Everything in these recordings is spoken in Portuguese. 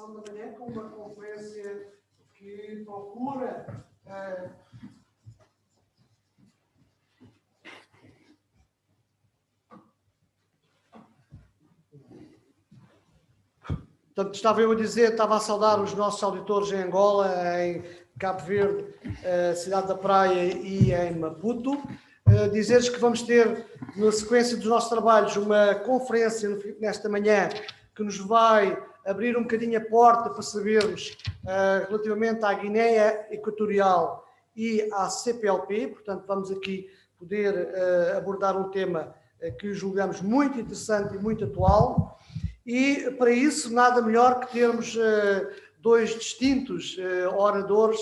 edição da manhã com uma conferência que procura portanto, estava eu a dizer, estava a saudar os nossos auditores em Angola, em Cabo Verde, Cidade da Praia e em Maputo. Dizer-lhes que vamos ter, na sequência dos nossos trabalhos, uma conferência nesta manhã que nos vai abrir um bocadinho a porta para sabermos relativamente à Guiné Equatorial e à CPLP. Portanto, vamos aqui poder abordar um tema que julgamos muito interessante e muito atual. E, para isso, nada melhor que termos dois distintos oradores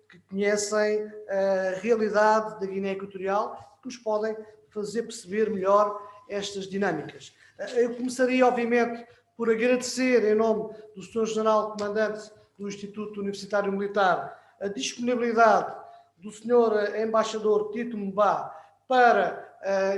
que conhecem a realidade da Guiné Equatorial, que nos podem fazer perceber melhor estas dinâmicas. Eu começaria, obviamente, por agradecer, em nome do Sr. General Comandante do Instituto Universitário Militar, a disponibilidade do Sr. Embaixador Tito Mbá para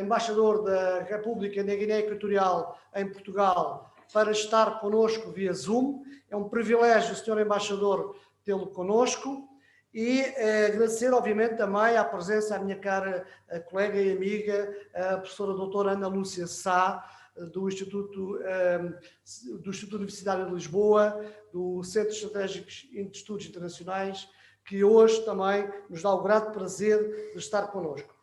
Embaixador da República da Guiné Equatorial em Portugal, para estar connosco via Zoom. É um privilégio, Sr. Embaixador, tê-lo connosco. E agradecer, obviamente, também a presença da minha cara colega e amiga, a professora doutora Ana Lúcia Sá, do Instituto Universitário de Lisboa, do Centro Estratégico de Estudos Internacionais, que hoje também nos dá o grato prazer de estar connosco.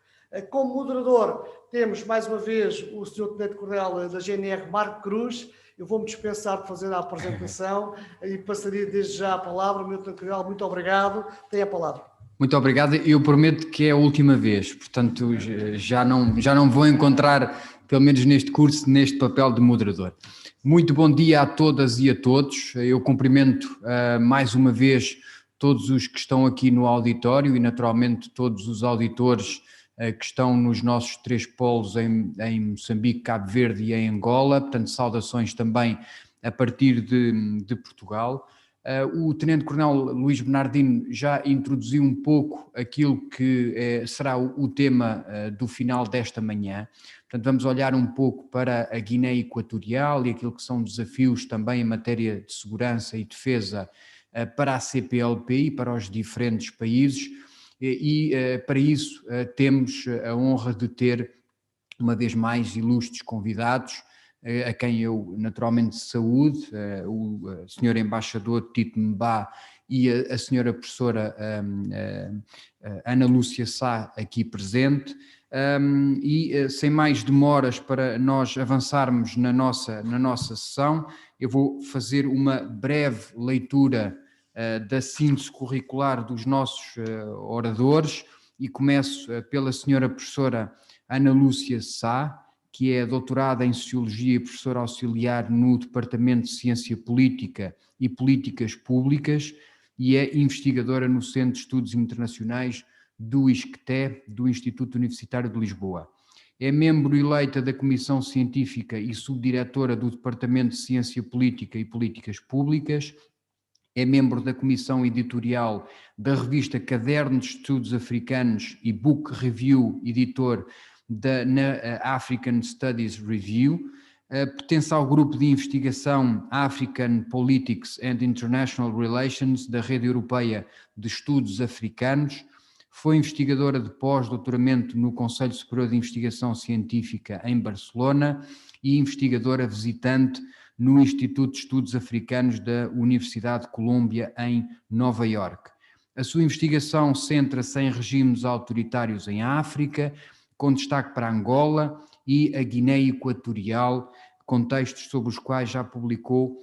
Como moderador, temos mais uma vez o Sr. Tenente-Coronel da GNR, Marco Cruz. Eu vou-me dispensar de fazer a apresentação e passaria desde já a palavra. Meu Tenente-Coronel, muito obrigado. Tem a palavra. Muito obrigado. Eu prometo que é a última vez, portanto já não vou encontrar, pelo menos neste curso, neste papel de moderador. Muito bom dia a todas e a todos. Eu cumprimento mais uma vez todos os que estão aqui no auditório e naturalmente todos os auditores que estão nos nossos três polos em Moçambique, Cabo Verde e em Angola. Portanto, saudações também a partir de Portugal. O Tenente-Coronel Luís Bernardino já introduziu um pouco aquilo que será o tema do final desta manhã. Portanto, vamos olhar um pouco para a Guiné Equatorial e aquilo que são desafios também em matéria de segurança e defesa para a CPLP e para os diferentes países. E para isso temos a honra de ter, uma vez mais, ilustres convidados, a quem eu naturalmente saúdo, o Sr. Embaixador Tito Mbá e a Sra. Professora Ana Lúcia Sá, aqui presente. E sem mais demoras, para nós avançarmos na nossa sessão, eu vou fazer uma breve leitura da síntese curricular dos nossos oradores e começo pela Sra. Professora Ana Lúcia Sá, que é doutorada em Sociologia e professora auxiliar no Departamento de Ciência Política e Políticas Públicas e é investigadora no Centro de Estudos Internacionais do ISCTE, do Instituto Universitário de Lisboa. É membro eleita da Comissão Científica e subdiretora do Departamento de Ciência Política e Políticas Públicas. É membro da Comissão Editorial da revista Cadernos de Estudos Africanos e Book Review, editor na African Studies Review. Pertence ao grupo de investigação African Politics and International Relations da Rede Europeia de Estudos Africanos. Foi investigadora de pós-doutoramento no Conselho Superior de Investigação Científica em Barcelona e investigadora visitante no Instituto de Estudos Africanos da Universidade de Colômbia em Nova Iorque. A sua investigação centra-se em regimes autoritários em África, com destaque para Angola e a Guiné Equatorial, contextos sobre os quais já publicou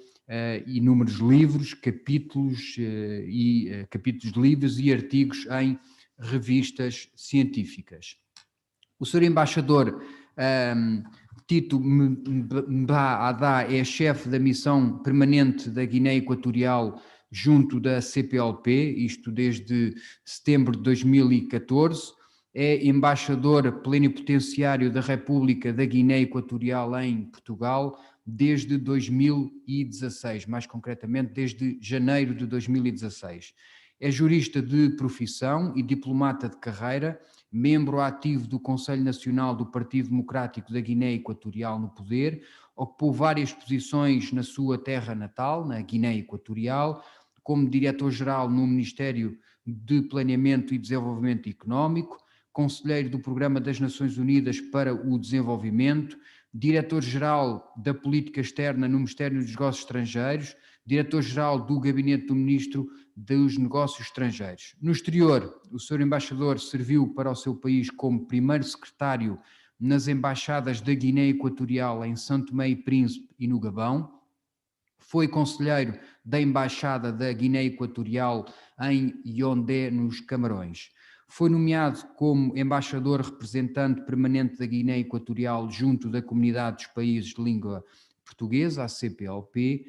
inúmeros livros, capítulos de livros e artigos em revistas científicas. O Sr. Embaixador Tito Mbá Adá é chefe da missão permanente da Guiné Equatorial junto da CPLP, isto desde setembro de 2014, é embaixador plenipotenciário da República da Guiné Equatorial em Portugal desde 2016, mais concretamente desde janeiro de 2016. É jurista de profissão e diplomata de carreira, membro ativo do Conselho Nacional do Partido Democrático da Guiné Equatorial no poder, ocupou várias posições na sua terra natal, na Guiné Equatorial, como diretor-geral no Ministério de Planeamento e Desenvolvimento Económico, conselheiro do Programa das Nações Unidas para o Desenvolvimento, diretor-geral da Política Externa no Ministério dos Negócios Estrangeiros, diretor-geral do Gabinete do Ministro dos Negócios Estrangeiros. No exterior, o Sr. Embaixador serviu para o seu país como primeiro secretário nas embaixadas da Guiné Equatorial em São Tomé e Príncipe e no Gabão. Foi conselheiro da Embaixada da Guiné Equatorial em Yaoundé, nos Camarões. Foi nomeado como embaixador representante permanente da Guiné Equatorial junto da Comunidade dos Países de Língua Portuguesa, a CPLP,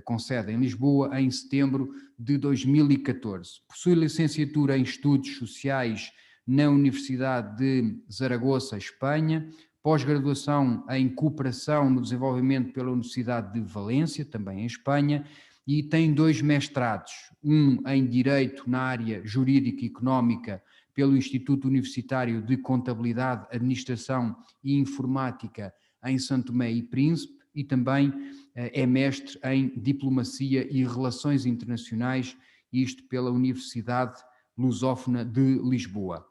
com sede em Lisboa, em setembro de 2014. Possui licenciatura em Estudos Sociais na Universidade de Zaragoza, Espanha, pós-graduação em Cooperação no Desenvolvimento pela Universidade de Valência, também em Espanha, e tem 2 mestrados, um em Direito na área Jurídica e Económica pelo Instituto Universitário de Contabilidade, Administração e Informática em São Tomé e Príncipe, e também é mestre em Diplomacia e Relações Internacionais, isto pela Universidade Lusófona de Lisboa.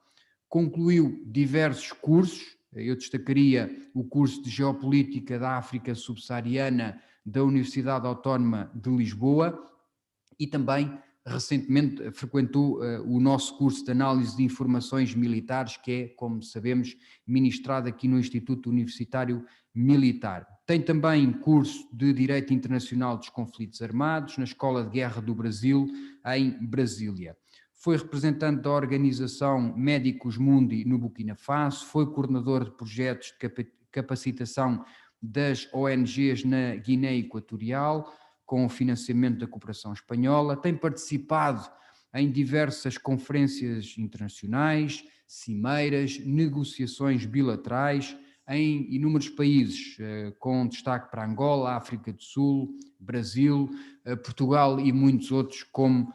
Concluiu diversos cursos, eu destacaria o curso de Geopolítica da África Subsaariana da Universidade Autónoma de Lisboa e também recentemente frequentou o nosso curso de Análise de Informações Militares, que é, como sabemos, ministrado aqui no Instituto Universitário Militar. Tem também curso de Direito Internacional dos Conflitos Armados na Escola de Guerra do Brasil, em Brasília. Foi representante da organização Médicos Mundi no Burkina Faso, foi coordenador de projetos de capacitação das ONGs na Guiné Equatorial, com o financiamento da cooperação espanhola, tem participado em diversas conferências internacionais, cimeiras, negociações bilaterais, em inúmeros países, com destaque para Angola, África do Sul, Brasil, Portugal e muitos outros, como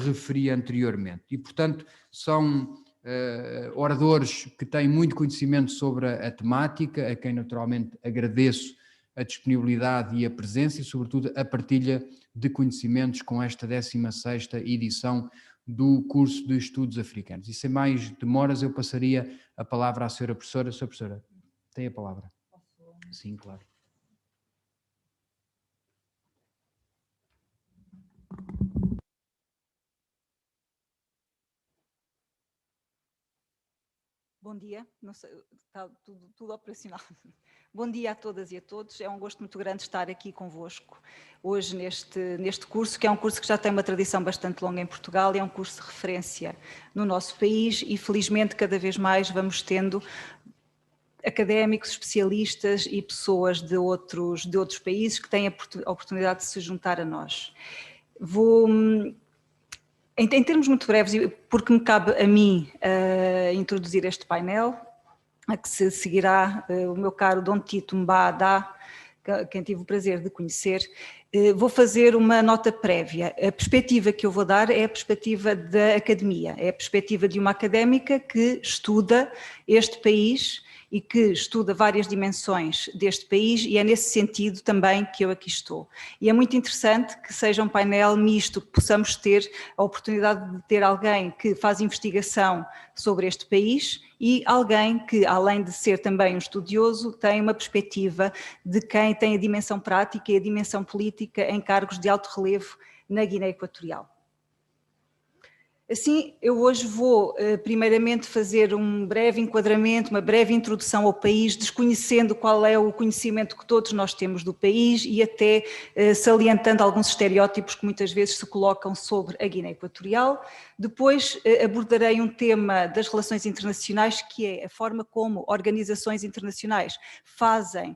referi anteriormente. E, portanto, são oradores que têm muito conhecimento sobre a temática, a quem naturalmente agradeço a disponibilidade e a presença e, sobretudo, a partilha de conhecimentos com esta 16ª edição do curso de Estudos Africanos. E sem mais demoras, eu passaria a palavra à senhora professora. Senhora professora, tem a palavra. Sim, claro. Bom dia, não sei, está tudo operacional. Bom dia a todas e a todos, é um gosto muito grande estar aqui convosco hoje neste curso, que é um curso que já tem uma tradição bastante longa em Portugal, é um curso de referência no nosso país e felizmente cada vez mais vamos tendo académicos, especialistas e pessoas de outros países que têm a oportunidade de se juntar a nós. Em termos muito breves, porque me cabe a mim introduzir este painel, a que se seguirá o meu caro Dom Tito Mbada, quem tive o prazer de conhecer, vou fazer uma nota prévia. A perspectiva que eu vou dar é a perspectiva da academia, é a perspectiva de uma académica que estuda este país e que estuda várias dimensões deste país e é nesse sentido também que eu aqui estou. E é muito interessante que seja um painel misto, que possamos ter a oportunidade de ter alguém que faz investigação sobre este país e alguém que, além de ser também um estudioso, tem uma perspectiva de quem tem a dimensão prática e a dimensão política em cargos de alto relevo na Guiné Equatorial. Assim, eu hoje vou primeiramente fazer um breve enquadramento, uma breve introdução ao país, desconhecendo qual é o conhecimento que todos nós temos do país e até salientando alguns estereótipos que muitas vezes se colocam sobre a Guiné Equatorial. Depois abordarei um tema das relações internacionais, que é a forma como organizações internacionais fazem,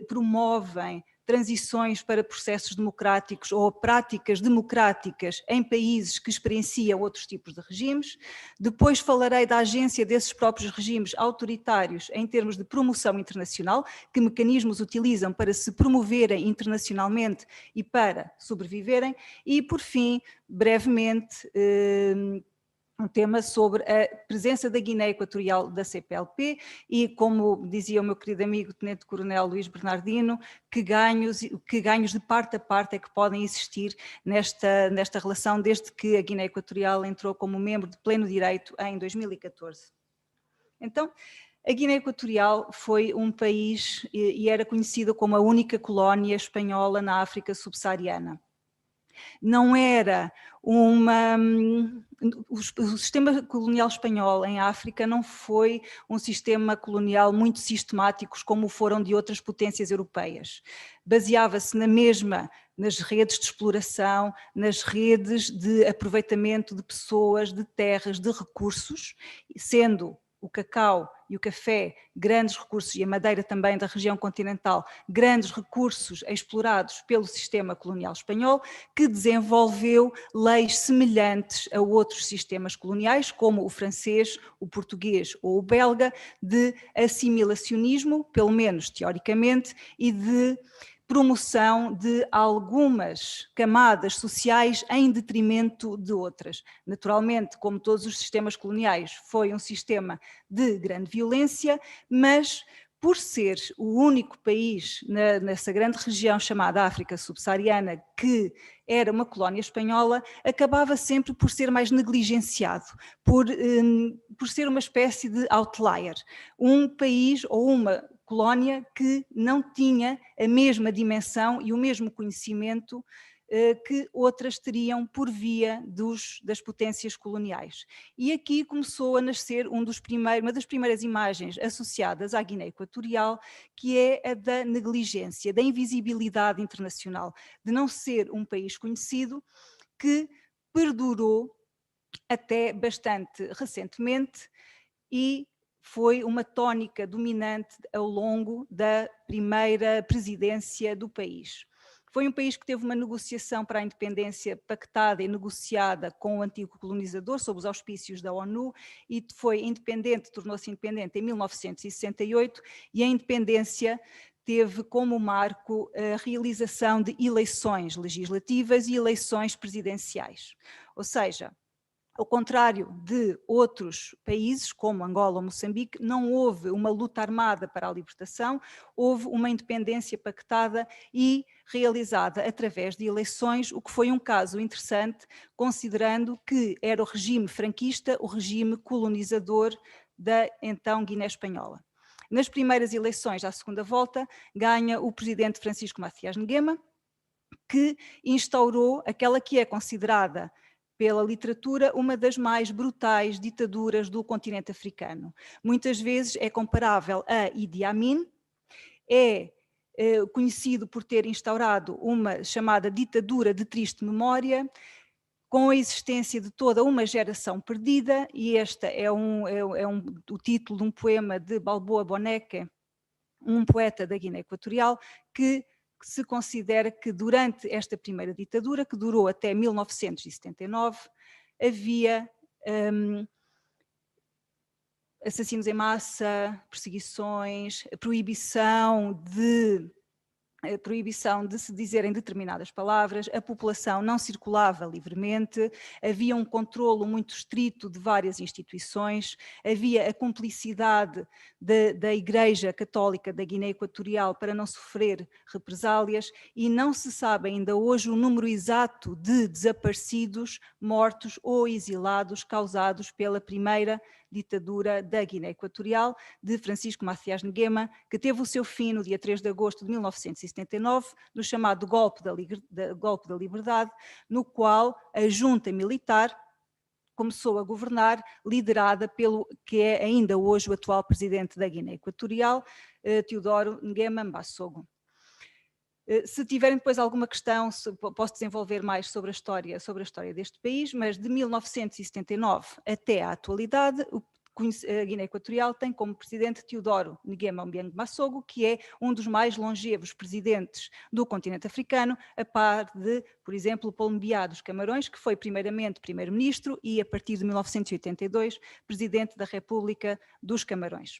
promovem transições para processos democráticos ou práticas democráticas em países que experienciam outros tipos de regimes. Depois falarei da agência desses próprios regimes autoritários em termos de promoção internacional, que mecanismos utilizam para se promoverem internacionalmente e para sobreviverem. E, por fim, brevemente, um tema sobre a presença da Guiné Equatorial da CPLP e, como dizia o meu querido amigo Tenente-Coronel Luís Bernardino, que ganhos de parte a parte é que podem existir nesta relação desde que a Guiné Equatorial entrou como membro de pleno direito em 2014. Então, a Guiné Equatorial foi um país e era conhecida como a única colónia espanhola na África subsaariana. Não era o sistema colonial espanhol em África não foi um sistema colonial muito sistemático como foram de outras potências europeias. Baseava-se nas redes de exploração, nas redes de aproveitamento de pessoas, de terras, de recursos, sendo o cacau e o café, grandes recursos, e a madeira também da região continental, grandes recursos explorados pelo sistema colonial espanhol, que desenvolveu leis semelhantes a outros sistemas coloniais, como o francês, o português ou o belga, de assimilacionismo, pelo menos teoricamente, e de promoção de algumas camadas sociais em detrimento de outras. Naturalmente, como todos os sistemas coloniais, foi um sistema de grande violência, mas por ser o único país nessa grande região chamada África subsaariana que era uma colónia espanhola, acabava sempre por ser mais negligenciado, por ser uma espécie de outlier, um país ou uma colónia que não tinha a mesma dimensão e o mesmo conhecimento que outras teriam por via das potências coloniais. E aqui começou a nascer uma das primeiras imagens associadas à Guiné Equatorial, que é a da negligência, da invisibilidade internacional, de não ser um país conhecido, que perdurou até bastante recentemente e foi uma tónica dominante ao longo da primeira presidência do país. Foi um país que teve uma negociação para a independência pactada e negociada com o antigo colonizador, sob os auspícios da ONU, e tornou-se independente em 1968, e a independência teve como marco a realização de eleições legislativas e eleições presidenciais. Ou seja, ao contrário de outros países, como Angola ou Moçambique, não houve uma luta armada para a libertação, houve uma independência pactada e realizada através de eleições, o que foi um caso interessante, considerando que era o regime franquista, o regime colonizador da então Guiné Espanhola. Nas primeiras eleições, à segunda volta, ganha o presidente Francisco Macias Nguema, que instaurou aquela que é considerada pela literatura, uma das mais brutais ditaduras do continente africano. Muitas vezes é comparável a Idi Amin, é conhecido por ter instaurado uma chamada ditadura de triste memória, com a existência de toda uma geração perdida, e este é o título de um poema de Balboa Boneca, um poeta da Guiné Equatorial, que se considera que durante esta primeira ditadura, que durou até 1979, havia assassinos em massa, perseguições, proibição de se dizerem determinadas palavras, a população não circulava livremente, havia um controlo muito estrito de várias instituições, havia a cumplicidade da Igreja Católica da Guiné Equatorial para não sofrer represálias, e não se sabe ainda hoje o número exato de desaparecidos, mortos ou exilados causados pela primeira ditadura da Guiné Equatorial, de Francisco Macias Nguema, que teve o seu fim no dia 3 de agosto de 1979, no chamado golpe da liberdade, no qual a junta militar começou a governar, liderada pelo que é ainda hoje o atual presidente da Guiné Equatorial, Teodoro Nguema Mbasogo. Se tiverem depois alguma questão, posso desenvolver mais sobre a história deste país, mas de 1979 até à atualidade, a Guiné Equatorial tem como presidente Teodoro Nguema Mbasogo, que é um dos mais longevos presidentes do continente africano, a par de, por exemplo, Paulo Biá dos Camarões, que foi primeiramente primeiro-ministro e, a partir de 1982, presidente da República dos Camarões.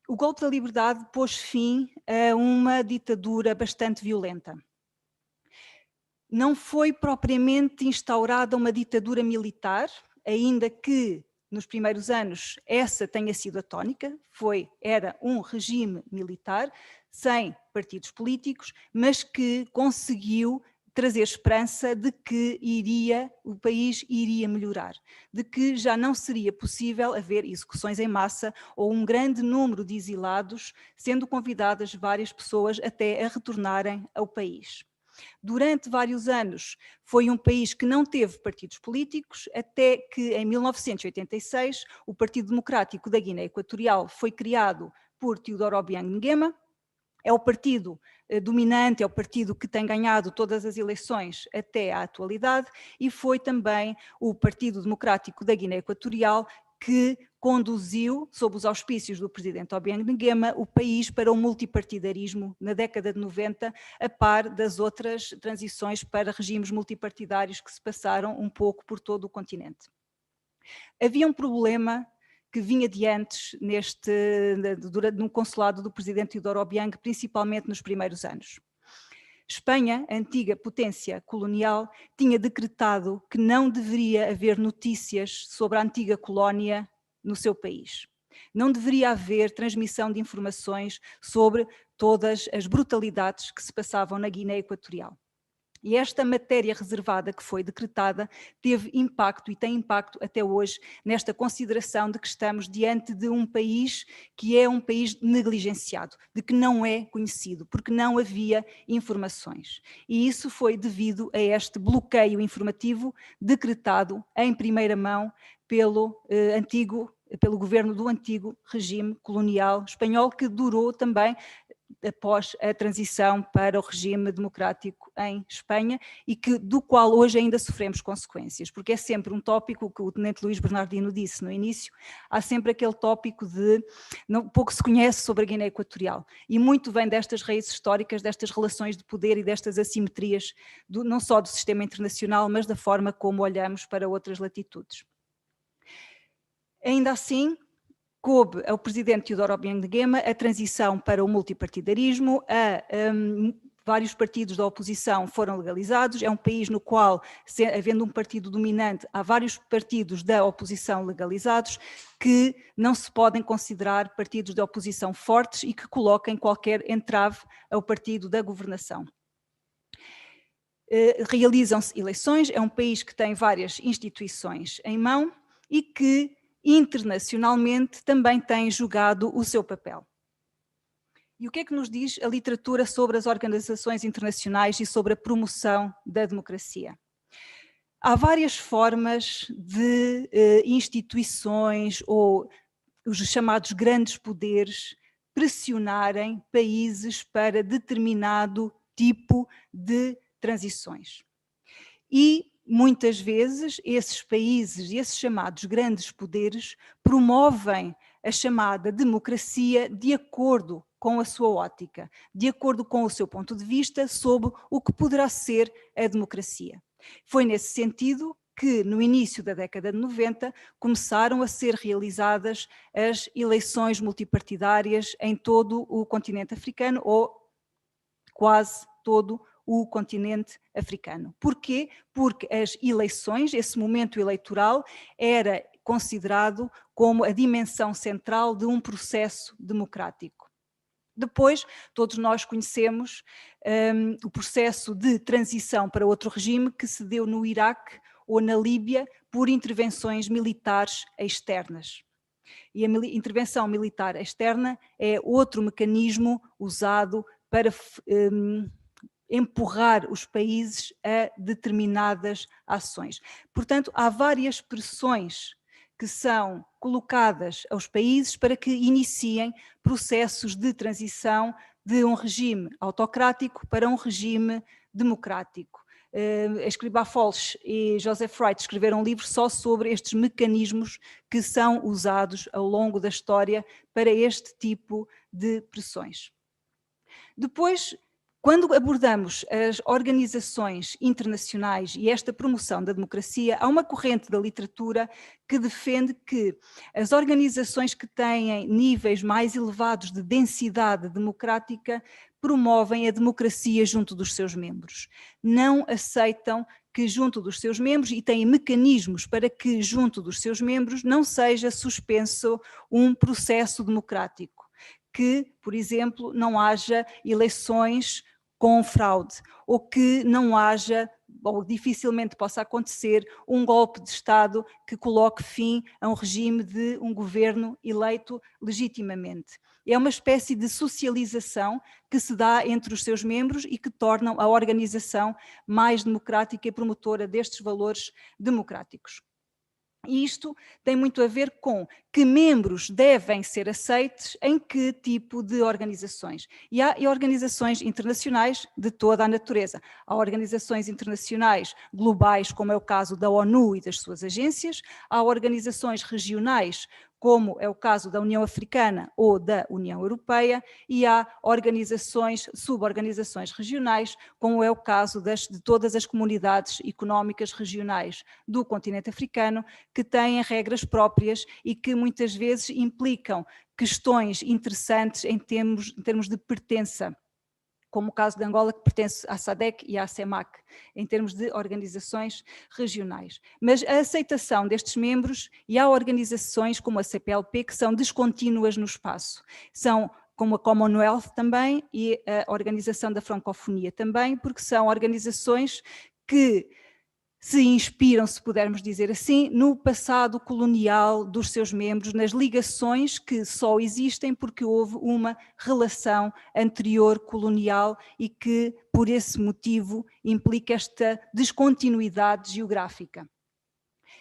O golpe da liberdade pôs fim a uma ditadura bastante violenta. não foi propriamente instaurada uma ditadura militar, ainda que nos primeiros anos essa tenha sido a tónica, era um regime militar, sem partidos políticos, mas que conseguiu trazer esperança de que o país iria melhorar, de que já não seria possível haver execuções em massa ou um grande número de exilados, sendo convidadas várias pessoas até a retornarem ao país. Durante vários anos foi um país que não teve partidos políticos, até que em 1986 o Partido Democrático da Guiné Equatorial foi criado por Teodoro Obiang Nguema. É o partido dominante, é o partido que tem ganhado todas as eleições até à atualidade, e foi também o Partido Democrático da Guiné Equatorial que conduziu, sob os auspícios do presidente Obiang Nguema, o país para o multipartidarismo na década de 90, a par das outras transições para regimes multipartidários que se passaram um pouco por todo o continente. Havia um problema que vinha de antes no consulado do presidente Teodoro Obiang, principalmente nos primeiros anos. Espanha, a antiga potência colonial, tinha decretado que não deveria haver notícias sobre a antiga colónia no seu país. Não deveria haver transmissão de informações sobre todas as brutalidades que se passavam na Guiné Equatorial. E esta matéria reservada que foi decretada teve impacto e tem impacto até hoje nesta consideração de que estamos diante de um país que é um país negligenciado, de que não é conhecido, porque não havia informações. E isso foi devido a este bloqueio informativo decretado em primeira mão pelo governo do antigo regime colonial espanhol, que durou também após a transição para o regime democrático em Espanha e do qual hoje ainda sofremos consequências, porque é sempre um tópico que o tenente Luís Bernardino disse no início, há sempre aquele tópico de pouco se conhece sobre a Guiné Equatorial, e muito vem destas raízes históricas, destas relações de poder e destas assimetrias, não só do sistema internacional, mas da forma como olhamos para outras latitudes. Ainda assim, coube ao presidente Teodoro Obiang Nguema a transição para o multipartidarismo, vários partidos da oposição foram legalizados, é um país no qual, havendo um partido dominante, há vários partidos da oposição legalizados que não se podem considerar partidos da oposição fortes e que coloquem qualquer entrave ao partido da governação. Realizam-se eleições, é um país que tem várias instituições em mão e que internacionalmente também tem jogado o seu papel. E o que é que nos diz a literatura sobre as organizações internacionais e sobre a promoção da democracia? Há várias formas de instituições ou os chamados grandes poderes pressionarem países para determinado tipo de transições. E muitas vezes esses países, esses chamados grandes poderes, promovem a chamada democracia de acordo com a sua ótica, de acordo com o seu ponto de vista sobre o que poderá ser a democracia. Foi nesse sentido que no início da década de 90 começaram a ser realizadas as eleições multipartidárias em todo o continente africano, ou quase todo o continente africano. Porquê? Porque as eleições, esse momento eleitoral, era considerado como a dimensão central de um processo democrático. Depois, todos nós conhecemos o processo de transição para outro regime que se deu no Iraque ou na Líbia por intervenções militares externas. E a intervenção militar externa é outro mecanismo usado para empurrar os países a determinadas ações. Portanto, há várias pressões que são colocadas aos países para que iniciem processos de transição de um regime autocrático para um regime democrático. Escribá Foles e Joseph Wright escreveram um livro só sobre estes mecanismos que são usados ao longo da história para este tipo de pressões. Depois, Quando abordamos as organizações internacionais e esta promoção da democracia, há uma corrente da literatura que defende que as organizações que têm níveis mais elevados de densidade democrática promovem a democracia junto dos seus membros. Não aceitam que junto dos seus membros, e têm mecanismos para que junto dos seus membros não seja suspenso um processo democrático. Que, por exemplo, não haja eleições com fraude, ou que não haja, ou dificilmente possa acontecer, um golpe de Estado que coloque fim a um regime de um governo eleito legitimamente. É uma espécie de socialização que se dá entre os seus membros e que tornam a organização mais democrática e promotora destes valores democráticos. E isto tem muito a ver com que membros devem ser aceitos em que tipo de organizações. E há organizações internacionais de toda a natureza. Há organizações internacionais globais, como é o caso da ONU e das suas agências. Há organizações regionais, como é o caso da União Africana ou da União Europeia, e há organizações, suborganizações regionais, como é o caso de todas as comunidades económicas regionais do continente africano, que têm regras próprias e que muitas vezes implicam questões interessantes em termos de pertença, como o caso de Angola, que pertence à SADC e à CEMAC, em termos de organizações regionais. Mas a aceitação destes membros, e há organizações como a CPLP que são descontínuas no espaço, são como a Commonwealth também e a Organização da Francofonia também, porque são organizações que se inspiram, se pudermos dizer assim, no passado colonial dos seus membros, nas ligações que só existem porque houve uma relação anterior colonial e que, por esse motivo, implica esta descontinuidade geográfica.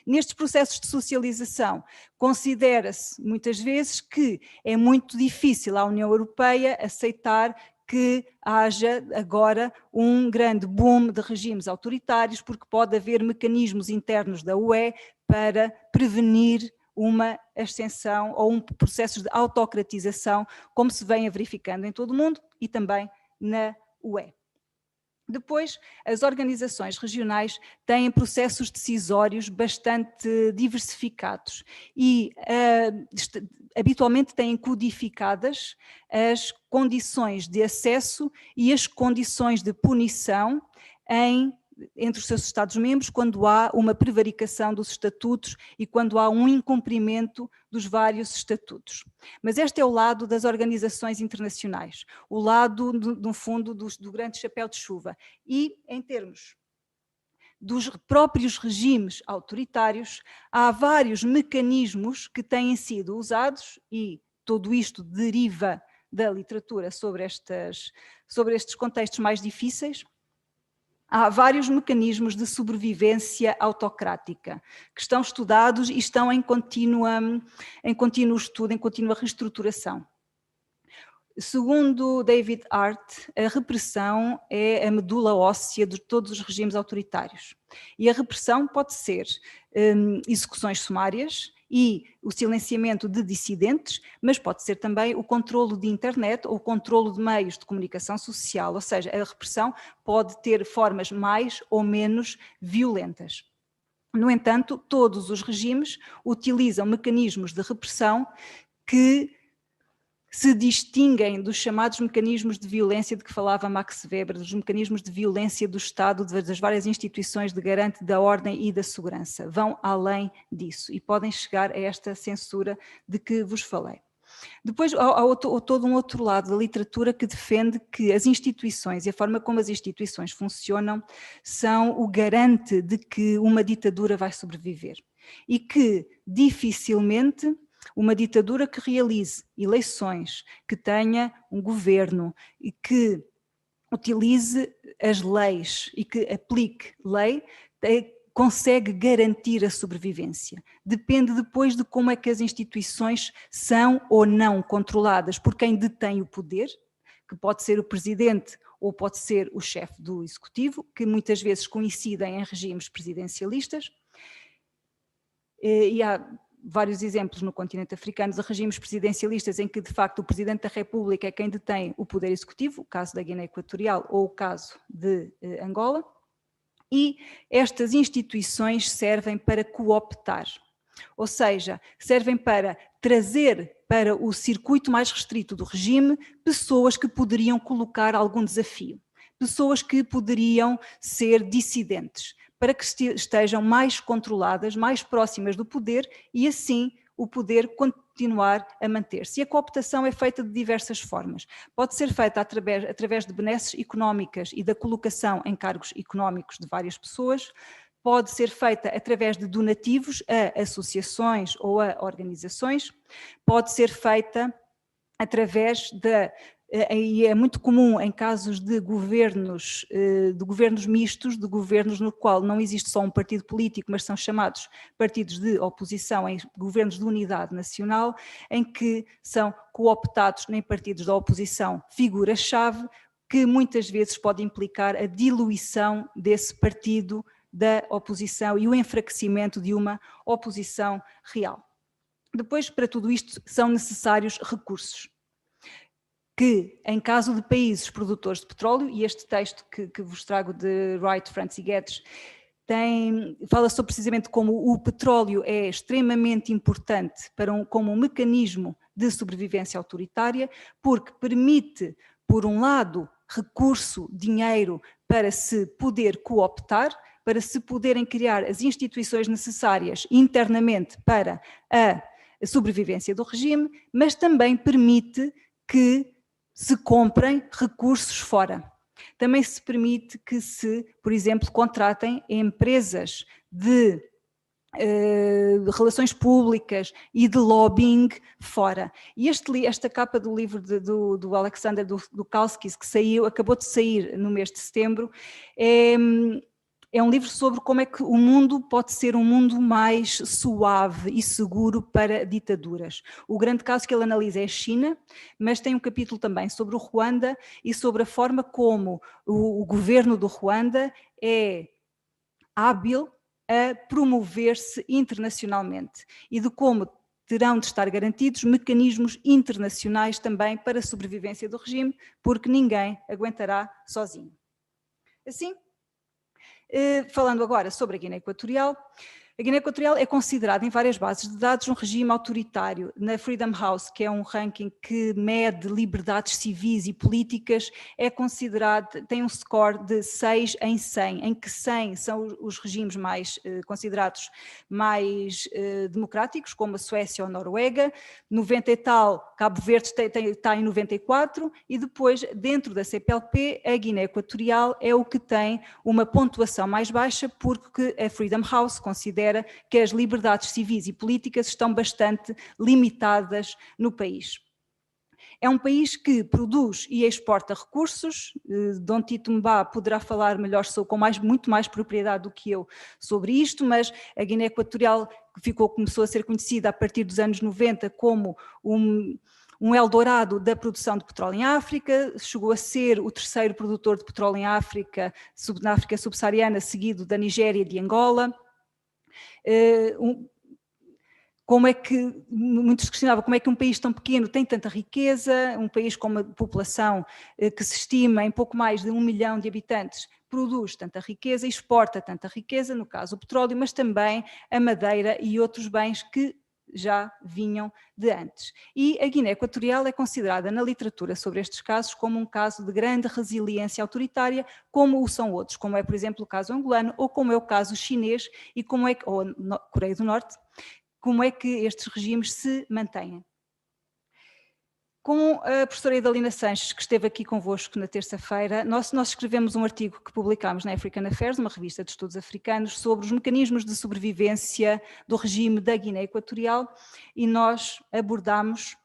Nestes processos de socialização, considera-se muitas vezes que é muito difícil à União Europeia aceitar que haja agora um grande boom de regimes autoritários, porque pode haver mecanismos internos da UE para prevenir uma ascensão ou processos de autocratização, como se vem verificando em todo o mundo e também na UE. Depois, as organizações regionais têm processos decisórios bastante diversificados e habitualmente têm codificadas as condições de acesso e as condições de punição entre os seus Estados-membros quando há uma prevaricação dos estatutos e quando há um incumprimento dos vários estatutos. Mas este é o lado das organizações internacionais, o lado, no fundo, do grande chapéu de chuva. E, em termos dos próprios regimes autoritários, há vários mecanismos que têm sido usados, e tudo isto deriva da literatura sobre estes contextos mais difíceis. Há vários mecanismos de sobrevivência autocrática que estão estudados e estão em contínuo estudo, em contínua reestruturação. Segundo David Hart, a repressão é a medula óssea de todos os regimes autoritários. E a repressão pode ser execuções sumárias e o silenciamento de dissidentes, mas pode ser também o controlo de internet ou o controlo de meios de comunicação social, ou seja, a repressão pode ter formas mais ou menos violentas. No entanto, todos os regimes utilizam mecanismos de repressão que se distinguem dos chamados mecanismos de violência de que falava Max Weber, dos mecanismos de violência do Estado, das várias instituições de garante da ordem e da segurança. Vão além disso e podem chegar a esta censura de que vos falei. Depois há todo um outro lado da literatura que defende que as instituições e a forma como as instituições funcionam são o garante de que uma ditadura vai sobreviver e que dificilmente uma ditadura que realize eleições, que tenha um governo e que utilize as leis e que aplique lei, consegue garantir a sobrevivência. Depende depois de como é que as instituições são ou não controladas por quem detém o poder, que pode ser o presidente ou pode ser o chefe do executivo, que muitas vezes coincidem em regimes presidencialistas. E há vários exemplos no continente africano de regimes presidencialistas em que, de facto, o Presidente da República é quem detém o poder executivo, o caso da Guiné Equatorial ou o caso de Angola, e estas instituições servem para cooptar, ou seja, servem para trazer para o circuito mais restrito do regime pessoas que poderiam colocar algum desafio, pessoas que poderiam ser dissidentes, para que estejam mais controladas, mais próximas do poder e assim o poder continuar a manter-se. E a cooptação é feita de diversas formas. Pode ser feita através de benesses económicas e da colocação em cargos económicos de várias pessoas, pode ser feita através de donativos a associações ou a organizações, pode ser feita através e é muito comum em casos de governos mistos, de governos no qual não existe só um partido político, mas são chamados partidos de oposição, em governos de unidade nacional, em que são cooptados nem partidos da oposição figuras-chave, que muitas vezes pode implicar a diluição desse partido da oposição e o enfraquecimento de uma oposição real. Depois, para tudo isto, são necessários recursos, que, em caso de países produtores de petróleo, e este texto que vos trago de Wright, Francis e Guedes, fala sobre precisamente como o petróleo é extremamente importante como um mecanismo de sobrevivência autoritária, porque permite, por um lado, recurso, dinheiro, para se poder cooptar, para se poderem criar as instituições necessárias internamente para a sobrevivência do regime, mas também permite que se comprem recursos fora. Também se permite que se, por exemplo, contratem empresas de relações públicas e de lobbying fora. E esta capa do livro do Alexander Dukhalskis, que acabou de sair no mês de setembro, é um livro sobre como é que o mundo pode ser um mundo mais suave e seguro para ditaduras. O grande caso que ele analisa é a China, mas tem um capítulo também sobre o Ruanda e sobre a forma como o governo do Ruanda é hábil a promover-se internacionalmente e de como terão de estar garantidos mecanismos internacionais também para a sobrevivência do regime, porque ninguém aguentará sozinho. Assim, falando agora sobre a Guiné Equatorial, a Guiné Equatorial é considerada em várias bases de dados um regime autoritário. Na Freedom House, que é um ranking que mede liberdades civis e políticas, é considerado, tem um score de 6 em 100, em que 100 são os regimes mais considerados mais democráticos, como a Suécia ou a Noruega, 90 e tal, Cabo Verde está em 94, e depois, dentro da CPLP, a Guiné Equatorial é o que tem uma pontuação mais baixa, porque a Freedom House considera que as liberdades civis e políticas estão bastante limitadas no país. É um país que produz e exporta recursos. Dom Tito Mbá poderá falar melhor com muito mais propriedade do que eu sobre isto, mas a Guiné Equatorial começou a ser conhecida a partir dos anos 90 como um Eldorado da produção de petróleo em África, chegou a ser o terceiro produtor de petróleo em África, na África subsaariana, seguido da Nigéria e de Angola. Como é que, muitos questionavam como é que um país tão pequeno tem tanta riqueza, um país com uma população que se estima em pouco mais de 1 milhão de habitantes, produz tanta riqueza, exporta tanta riqueza, no caso o petróleo, mas também a madeira e outros bens que já vinham de antes. E a Guiné Equatorial é considerada na literatura sobre estes casos como um caso de grande resiliência autoritária, como o são outros, como é, por exemplo, o caso angolano, ou como é o caso chinês, e ou Coreia do Norte, como é que estes regimes se mantêm. Com a professora Idalina Sanches, que esteve aqui convosco na terça-feira, nós escrevemos um artigo que publicámos na African Affairs, uma revista de estudos africanos, sobre os mecanismos de sobrevivência do regime da Guiné Equatorial, e nós abordámos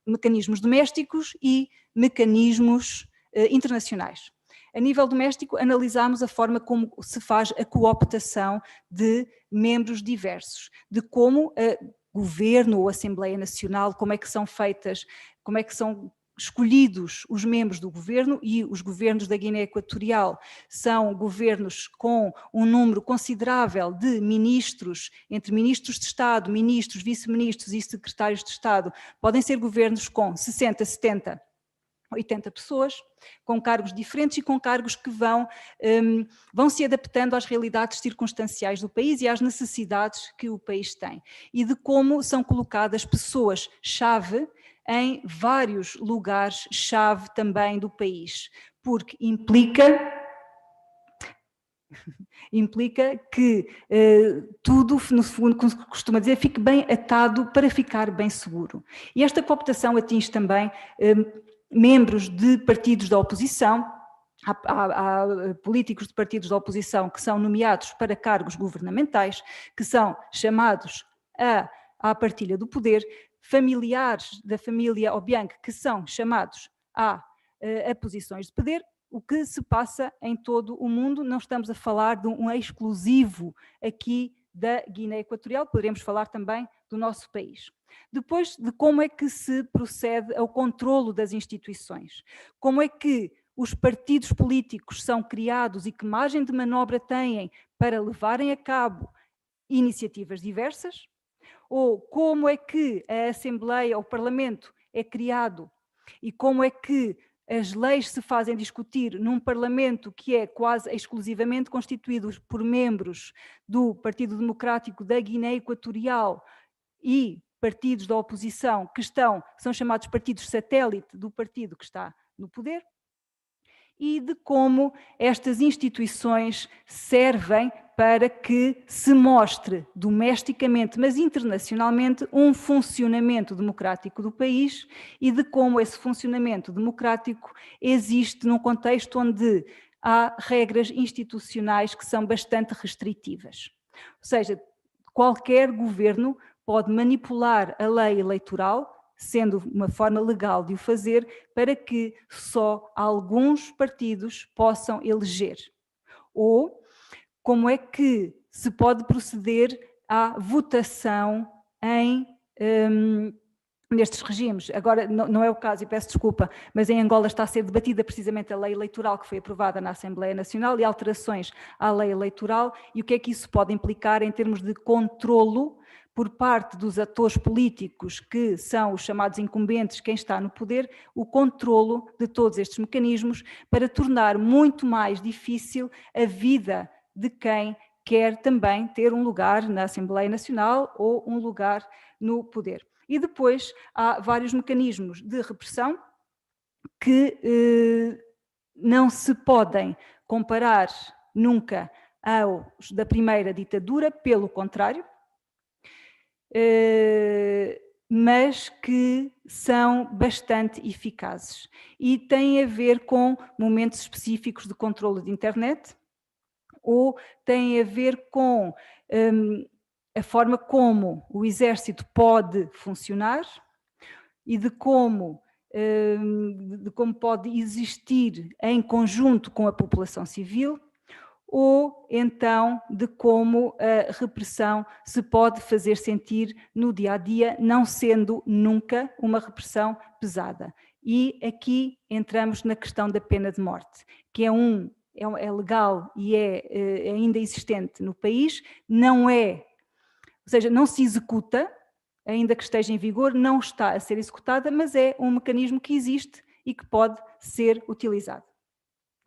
mecanismos domésticos e mecanismos internacionais. A nível doméstico, analisámos a forma como se faz a cooptação de membros diversos, de como governo ou Assembleia Nacional, como é que são feitas, como é que são escolhidos os membros do governo, e os governos da Guiné Equatorial são governos com um número considerável de ministros, entre ministros de Estado, ministros, vice-ministros e secretários de Estado, podem ser governos com 60, 70, 80 pessoas, com cargos diferentes e com cargos que vão se adaptando às realidades circunstanciais do país e às necessidades que o país tem. E de como são colocadas pessoas-chave em vários lugares-chave também do país, porque implica que tudo, no fundo, como se costuma dizer, fique bem atado para ficar bem seguro. E esta cooptação atinge também membros de partidos da oposição. Há políticos de partidos da oposição que são nomeados para cargos governamentais, que são chamados à partilha do poder, familiares da família Obiang que são chamados a posições de poder, o que se passa em todo o mundo. Não estamos a falar de um exclusivo aqui da Guiné Equatorial, poderemos falar também do nosso país. Depois, de como é que se procede ao controlo das instituições, como é que os partidos políticos são criados e que margem de manobra têm para levarem a cabo iniciativas diversas, ou como é que a Assembleia, ou o Parlamento é criado e como é que as leis se fazem discutir num Parlamento que é quase exclusivamente constituído por membros do Partido Democrático da Guiné Equatorial e partidos da oposição que são chamados partidos satélite do partido que está no poder, e de como estas instituições servem para que se mostre domesticamente, mas internacionalmente, um funcionamento democrático do país, e de como esse funcionamento democrático existe num contexto onde há regras institucionais que são bastante restritivas. Ou seja, qualquer governo pode manipular a lei eleitoral, sendo uma forma legal de o fazer, para que só alguns partidos possam eleger. Ou como é que se pode proceder à votação nestes regimes. Agora, não é o caso, e peço desculpa, mas em Angola está a ser debatida precisamente a lei eleitoral que foi aprovada na Assembleia Nacional e alterações à lei eleitoral, e o que é que isso pode implicar em termos de controlo por parte dos atores políticos, que são os chamados incumbentes, quem está no poder, o controlo de todos estes mecanismos para tornar muito mais difícil a vida de quem quer também ter um lugar na Assembleia Nacional ou um lugar no poder. E depois há vários mecanismos de repressão que não se podem comparar nunca aos da primeira ditadura, pelo contrário, mas que são bastante eficazes e têm a ver com momentos específicos de controle de internet, ou têm a ver com a forma como o exército pode funcionar e de como pode existir em conjunto com a população civil, ou então de como a repressão se pode fazer sentir no dia-a-dia, não sendo nunca uma repressão pesada. E aqui entramos na questão da pena de morte, que é legal e é ainda existente no país, ou seja, não se executa, ainda que esteja em vigor, não está a ser executada, mas é um mecanismo que existe e que pode ser utilizado.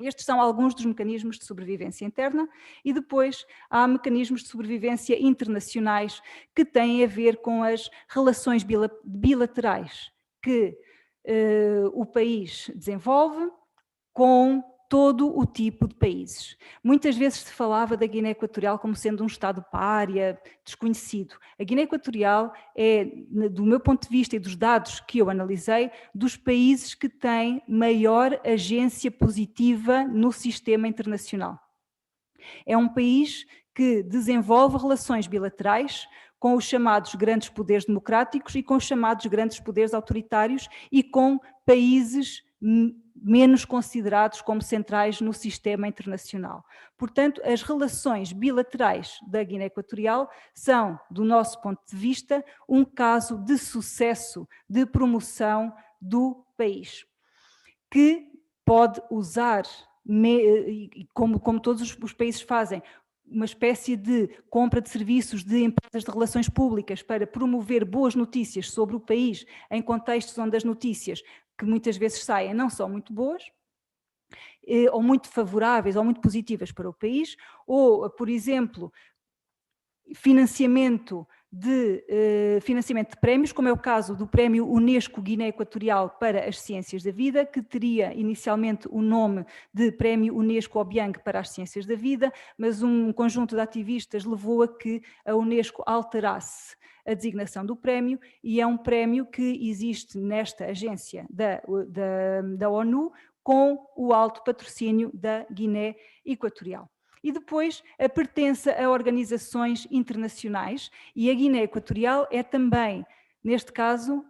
Estes são alguns dos mecanismos de sobrevivência interna, e depois há mecanismos de sobrevivência internacionais que têm a ver com as relações bilaterais que o país desenvolve com todo o tipo de países. Muitas vezes se falava da Guiné Equatorial como sendo um Estado pária, desconhecido. A Guiné Equatorial é, do meu ponto de vista e dos dados que eu analisei, dos países que têm maior agência positiva no sistema internacional. É um país que desenvolve relações bilaterais com os chamados grandes poderes democráticos e com os chamados grandes poderes autoritários e com países menos considerados como centrais no sistema internacional. Portanto, as relações bilaterais da Guiné Equatorial são, do nosso ponto de vista, um caso de sucesso de promoção do país, que pode usar, como todos os países fazem, uma espécie de compra de serviços de empresas de relações públicas para promover boas notícias sobre o país em contextos onde as notícias que muitas vezes saem não são muito boas, ou muito favoráveis ou muito positivas para o país, ou, por exemplo, financiamento de prémios, como é o caso do Prémio Unesco Guiné Equatorial para as Ciências da Vida, que teria inicialmente o nome de Prémio Unesco Obiang para as Ciências da Vida, mas um conjunto de ativistas levou a que a Unesco alterasse a designação do prémio, e é um prémio que existe nesta agência da ONU com o alto patrocínio da Guiné Equatorial. E depois pertence a organizações internacionais, e a Guiné Equatorial é também, neste caso,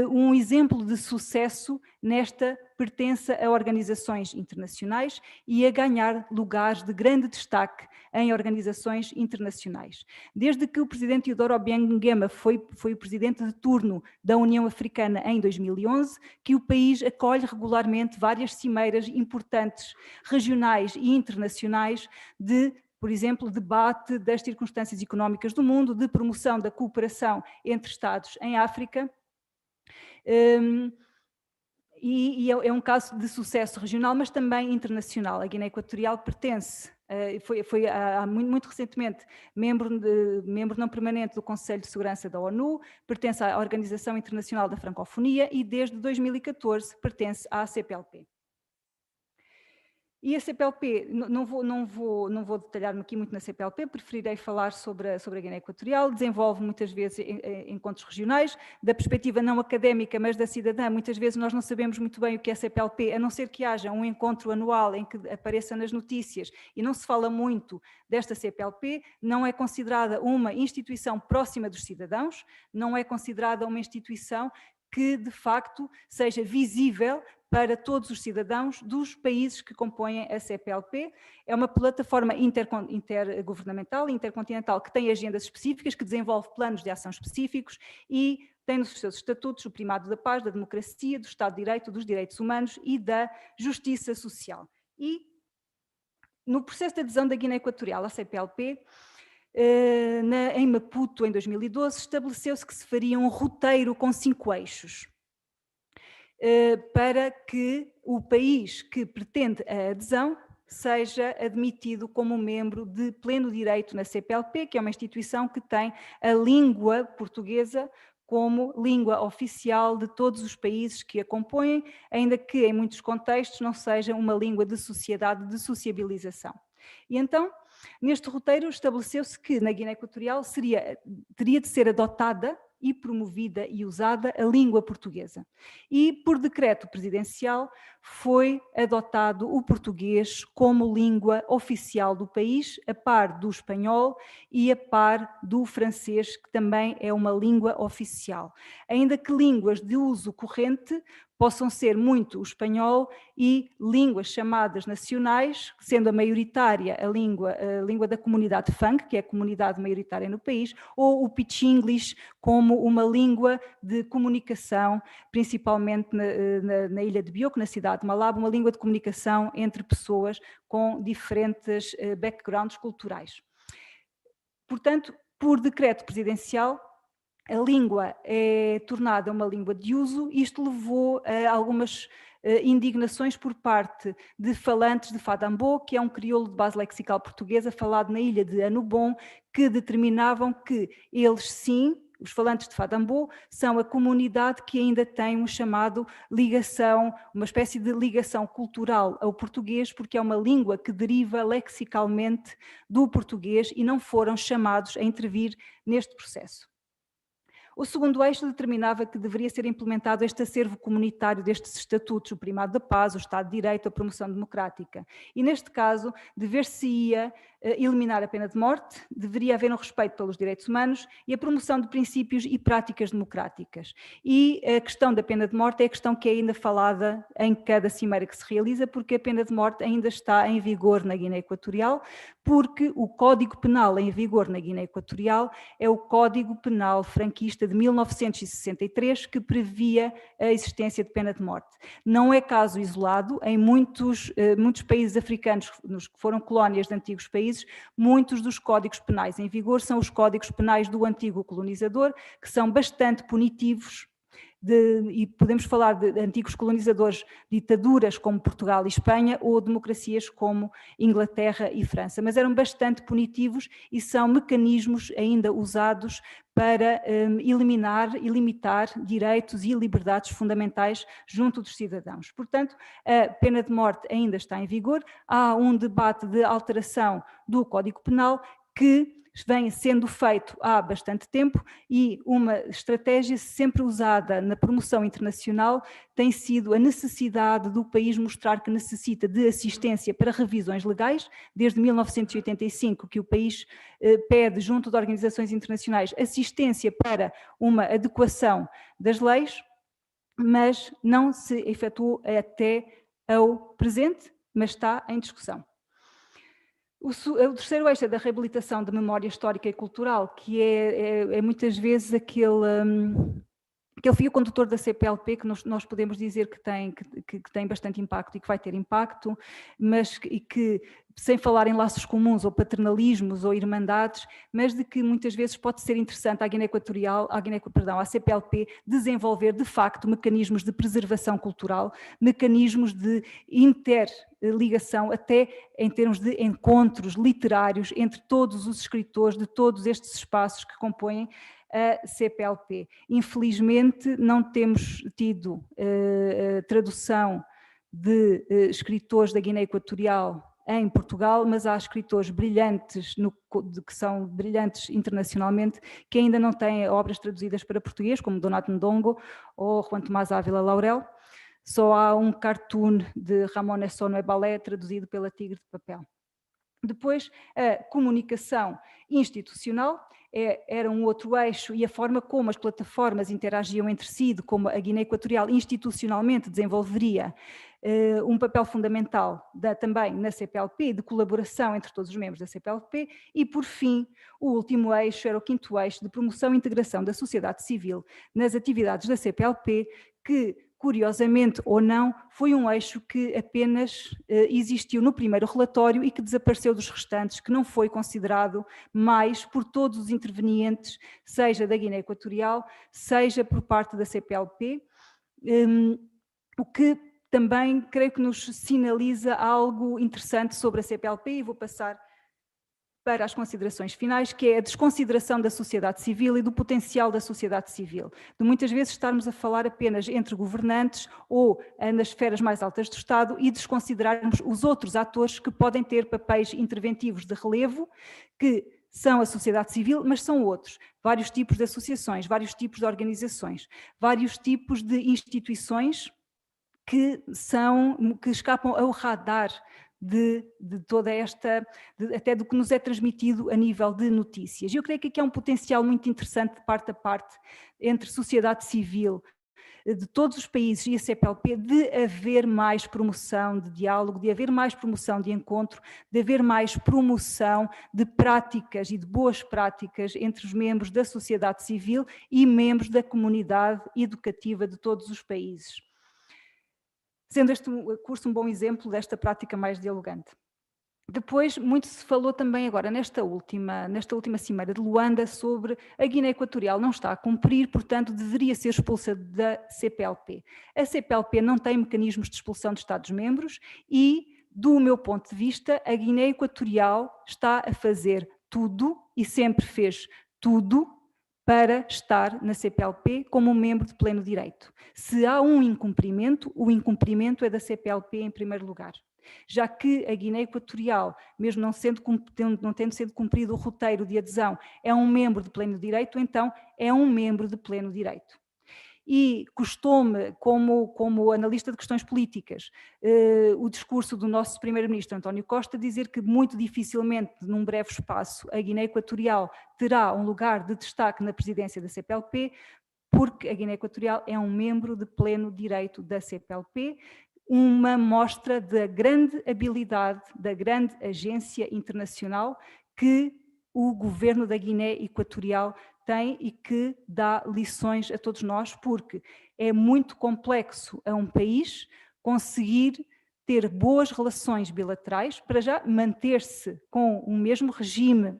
um exemplo de sucesso nesta pertença a organizações internacionais e a ganhar lugares de grande destaque em organizações internacionais. Desde que o presidente Teodoro Obiang Nguema foi o presidente de turno da União Africana em 2011, que o país acolhe regularmente várias cimeiras importantes, regionais e internacionais, de, por exemplo, debate das circunstâncias económicas do mundo, de promoção da cooperação entre Estados em África. E é um caso de sucesso regional, mas também internacional. A Guiné Equatorial pertence, foi muito recentemente membro não permanente do Conselho de Segurança da ONU, pertence à Organização Internacional da Francofonia e desde 2014 pertence à CPLP. E a CPLP, não vou detalhar-me aqui muito na CPLP, preferirei falar sobre a Guiné Equatorial, desenvolve muitas vezes encontros regionais, da perspectiva não académica, mas da cidadã, muitas vezes nós não sabemos muito bem o que é a CPLP, a não ser que haja um encontro anual em que apareça nas notícias, e não se fala muito desta CPLP, não é considerada uma instituição próxima dos cidadãos, não é considerada uma instituição que, de facto, seja visível para todos os cidadãos dos países que compõem a CPLP. É uma plataforma intergovernamental, intercontinental, que tem agendas específicas, que desenvolve planos de ação específicos e tem nos seus estatutos o primado da paz, da democracia, do Estado de Direito, dos direitos humanos e da justiça social. E, no processo de adesão da Guiné Equatorial à CPLP, em Maputo, em 2012, estabeleceu-se que se faria um roteiro com 5 eixos, para que o país que pretende a adesão seja admitido como membro de pleno direito na CPLP, que é uma instituição que tem a língua portuguesa como língua oficial de todos os países que a compõem, ainda que em muitos contextos não seja uma língua de sociedade, de sociabilização. E então, neste roteiro estabeleceu-se que na Guiné Equatorial teria de ser adotada e promovida e usada a língua portuguesa. E, por decreto presidencial, foi adotado o português como língua oficial do país, a par do espanhol e a par do francês, que também é uma língua oficial. Ainda que línguas de uso corrente possam ser muito o espanhol e línguas chamadas nacionais, sendo a maioritária a língua da comunidade Fang, que é a comunidade maioritária no país, ou o Pidgin como uma língua de comunicação, principalmente na ilha de Bioko, na cidade de Malabo, uma língua de comunicação entre pessoas com diferentes backgrounds culturais. Portanto, por decreto presidencial, a língua é tornada uma língua de uso. Isto levou a algumas indignações por parte de falantes de Fadambo, que é um crioulo de base lexical portuguesa falado na ilha de Anubon, que determinavam que eles sim, os falantes de Fadambo, são a comunidade que ainda tem um chamado ligação, uma espécie de ligação cultural ao português, porque é uma língua que deriva lexicalmente do português e não foram chamados a intervir neste processo. O segundo eixo determinava que deveria ser implementado este acervo comunitário destes estatutos, o primado da paz, o Estado de Direito, a promoção democrática. E neste caso, dever-se-ia eliminar a pena de morte, deveria haver um respeito pelos direitos humanos e a promoção de princípios e práticas democráticas. E a questão da pena de morte é a questão que é ainda falada em cada cimeira que se realiza, porque a pena de morte ainda está em vigor na Guiné Equatorial, porque o Código Penal em vigor na Guiné Equatorial é o Código Penal franquista de 1963 que previa a existência de pena de morte. Não é caso isolado, em muitos países africanos, nos que foram colónias de antigos países, muitos dos códigos penais em vigor são os códigos penais do antigo colonizador, que são bastante punitivos, e podemos falar de antigos colonizadores, ditaduras como Portugal e Espanha, ou democracias como Inglaterra e França, mas eram bastante punitivos e são mecanismos ainda usados para eliminar e limitar direitos e liberdades fundamentais junto dos cidadãos. Portanto, a pena de morte ainda está em vigor, há um debate de alteração do Código Penal que vem sendo feito há bastante tempo, e uma estratégia sempre usada na promoção internacional tem sido a necessidade do país mostrar que necessita de assistência para revisões legais. Desde 1985 que o país pede junto de organizações internacionais assistência para uma adequação das leis, mas não se efetuou até ao presente, mas está em discussão. O terceiro eixo é da reabilitação da memória histórica e cultural, que é muitas vezes aquele fio condutor da CPLP que nós podemos dizer que tem bastante impacto e que vai ter impacto, mas que, sem falar em laços comuns ou paternalismos ou irmandades, mas de que muitas vezes pode ser interessante à CPLP desenvolver de facto mecanismos de preservação cultural, mecanismos de interligação, até em termos de encontros literários entre todos os escritores de todos estes espaços que compõem a CPLP. Infelizmente não temos tido tradução de escritores da Guiné Equatorial em Portugal, mas há escritores brilhantes, que são brilhantes internacionalmente, que ainda não têm obras traduzidas para português, como Donato Ndongo ou Juan Tomás Ávila Laurel. Só há um cartoon de Ramón Essono Balé traduzido pela Tigre de Papel. Depois, a comunicação institucional era um outro eixo, e a forma como as plataformas interagiam entre si, de como a Guiné Equatorial institucionalmente desenvolveria um papel fundamental também na CPLP, de colaboração entre todos os membros da CPLP. E, por fim, o último eixo era o quinto eixo de promoção e integração da sociedade civil nas atividades da CPLP, que, curiosamente ou não, foi um eixo que apenas existiu no primeiro relatório e que desapareceu dos restantes, que não foi considerado mais por todos os intervenientes, seja da Guiné Equatorial, seja por parte da CPLP, o que também creio que nos sinaliza algo interessante sobre a CPLP, e vou passar para as considerações finais, que é a desconsideração da sociedade civil e do potencial da sociedade civil. De muitas vezes estarmos a falar apenas entre governantes ou nas esferas mais altas do Estado e desconsiderarmos os outros atores que podem ter papéis interventivos de relevo, que são a sociedade civil, mas são outros. Vários tipos de associações, vários tipos de organizações, vários tipos de instituições que escapam ao radar de toda esta, até do que nos é transmitido a nível de notícias. Eu creio que aqui há um potencial muito interessante de parte a parte entre sociedade civil de todos os países e a CPLP, de haver mais promoção de diálogo, de haver mais promoção de encontro, de haver mais promoção de práticas e de boas práticas entre os membros da sociedade civil e membros da comunidade educativa de todos os países. Sendo este curso um bom exemplo desta prática mais dialogante. Depois, muito se falou também agora, nesta última cimeira de Luanda, sobre a Guiné Equatorial não está a cumprir, portanto, deveria ser expulsa da CPLP. A CPLP não tem mecanismos de expulsão de Estados-membros e, do meu ponto de vista, a Guiné Equatorial está a fazer tudo, e sempre fez tudo, para estar na CPLP como um membro de pleno direito. Se há um incumprimento, o incumprimento é da CPLP em primeiro lugar. Já que a Guiné Equatorial, mesmo não tendo sido cumprido o roteiro de adesão, é um membro de pleno direito, então é um membro de pleno direito. E costume, como analista de questões políticas, o discurso do nosso primeiro-ministro António Costa dizer que muito dificilmente, num breve espaço, a Guiné Equatorial terá um lugar de destaque na presidência da CPLP, porque a Guiné Equatorial é um membro de pleno direito da CPLP, uma mostra da grande habilidade, da grande agência internacional que o governo da Guiné Equatorial tem e que dá lições a todos nós, porque é muito complexo a um país conseguir ter boas relações bilaterais, para já manter-se com o mesmo regime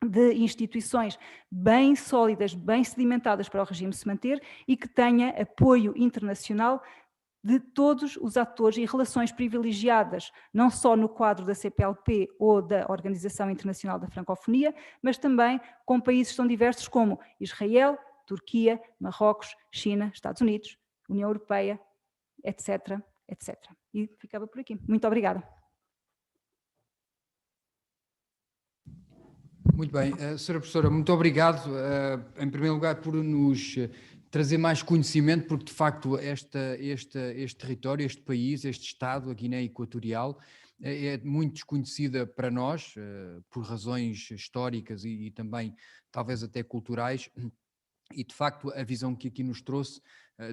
de instituições bem sólidas, bem sedimentadas para o regime se manter e que tenha apoio internacional de todos os atores e relações privilegiadas, não só no quadro da CPLP ou da Organização Internacional da Francofonia, mas também com países tão diversos como Israel, Turquia, Marrocos, China, Estados Unidos, União Europeia, etc, etc. E ficava por aqui. Muito obrigada. Muito bem, Sra. Professora, muito obrigado, em primeiro lugar, por nos trazer mais conhecimento, porque de facto este território, este país, este Estado, a Guiné Equatorial, é muito desconhecida para nós, por razões históricas e também talvez até culturais, e de facto a visão que aqui nos trouxe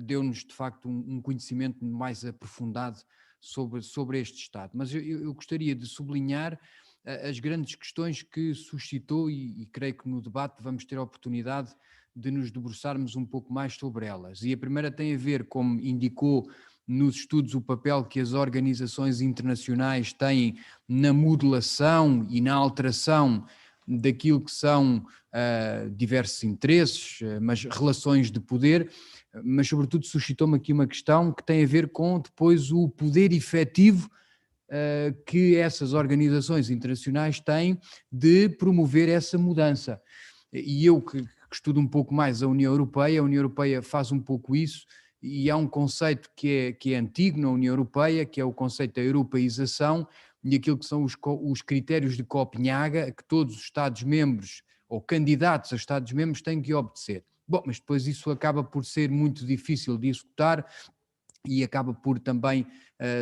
deu-nos de facto um conhecimento mais aprofundado sobre este Estado. Mas eu gostaria de sublinhar as grandes questões que suscitou e creio que no debate vamos ter a oportunidade de nos debruçarmos um pouco mais sobre elas. E a primeira tem a ver, como indicou nos estudos, o papel que as organizações internacionais têm na modelação e na alteração daquilo que são diversos interesses, mas relações de poder, mas sobretudo suscitou-me aqui uma questão que tem a ver com depois o poder efetivo que essas organizações internacionais têm de promover essa mudança. E eu que estudo um pouco mais a União Europeia faz um pouco isso, e há um conceito que é antigo na União Europeia, que é o conceito da europeização, e aquilo que são os critérios de Copenhaga, que todos os Estados-membros, ou candidatos a Estados-membros, têm que obedecer. Bom, mas depois isso acaba por ser muito difícil de executar, e acaba por também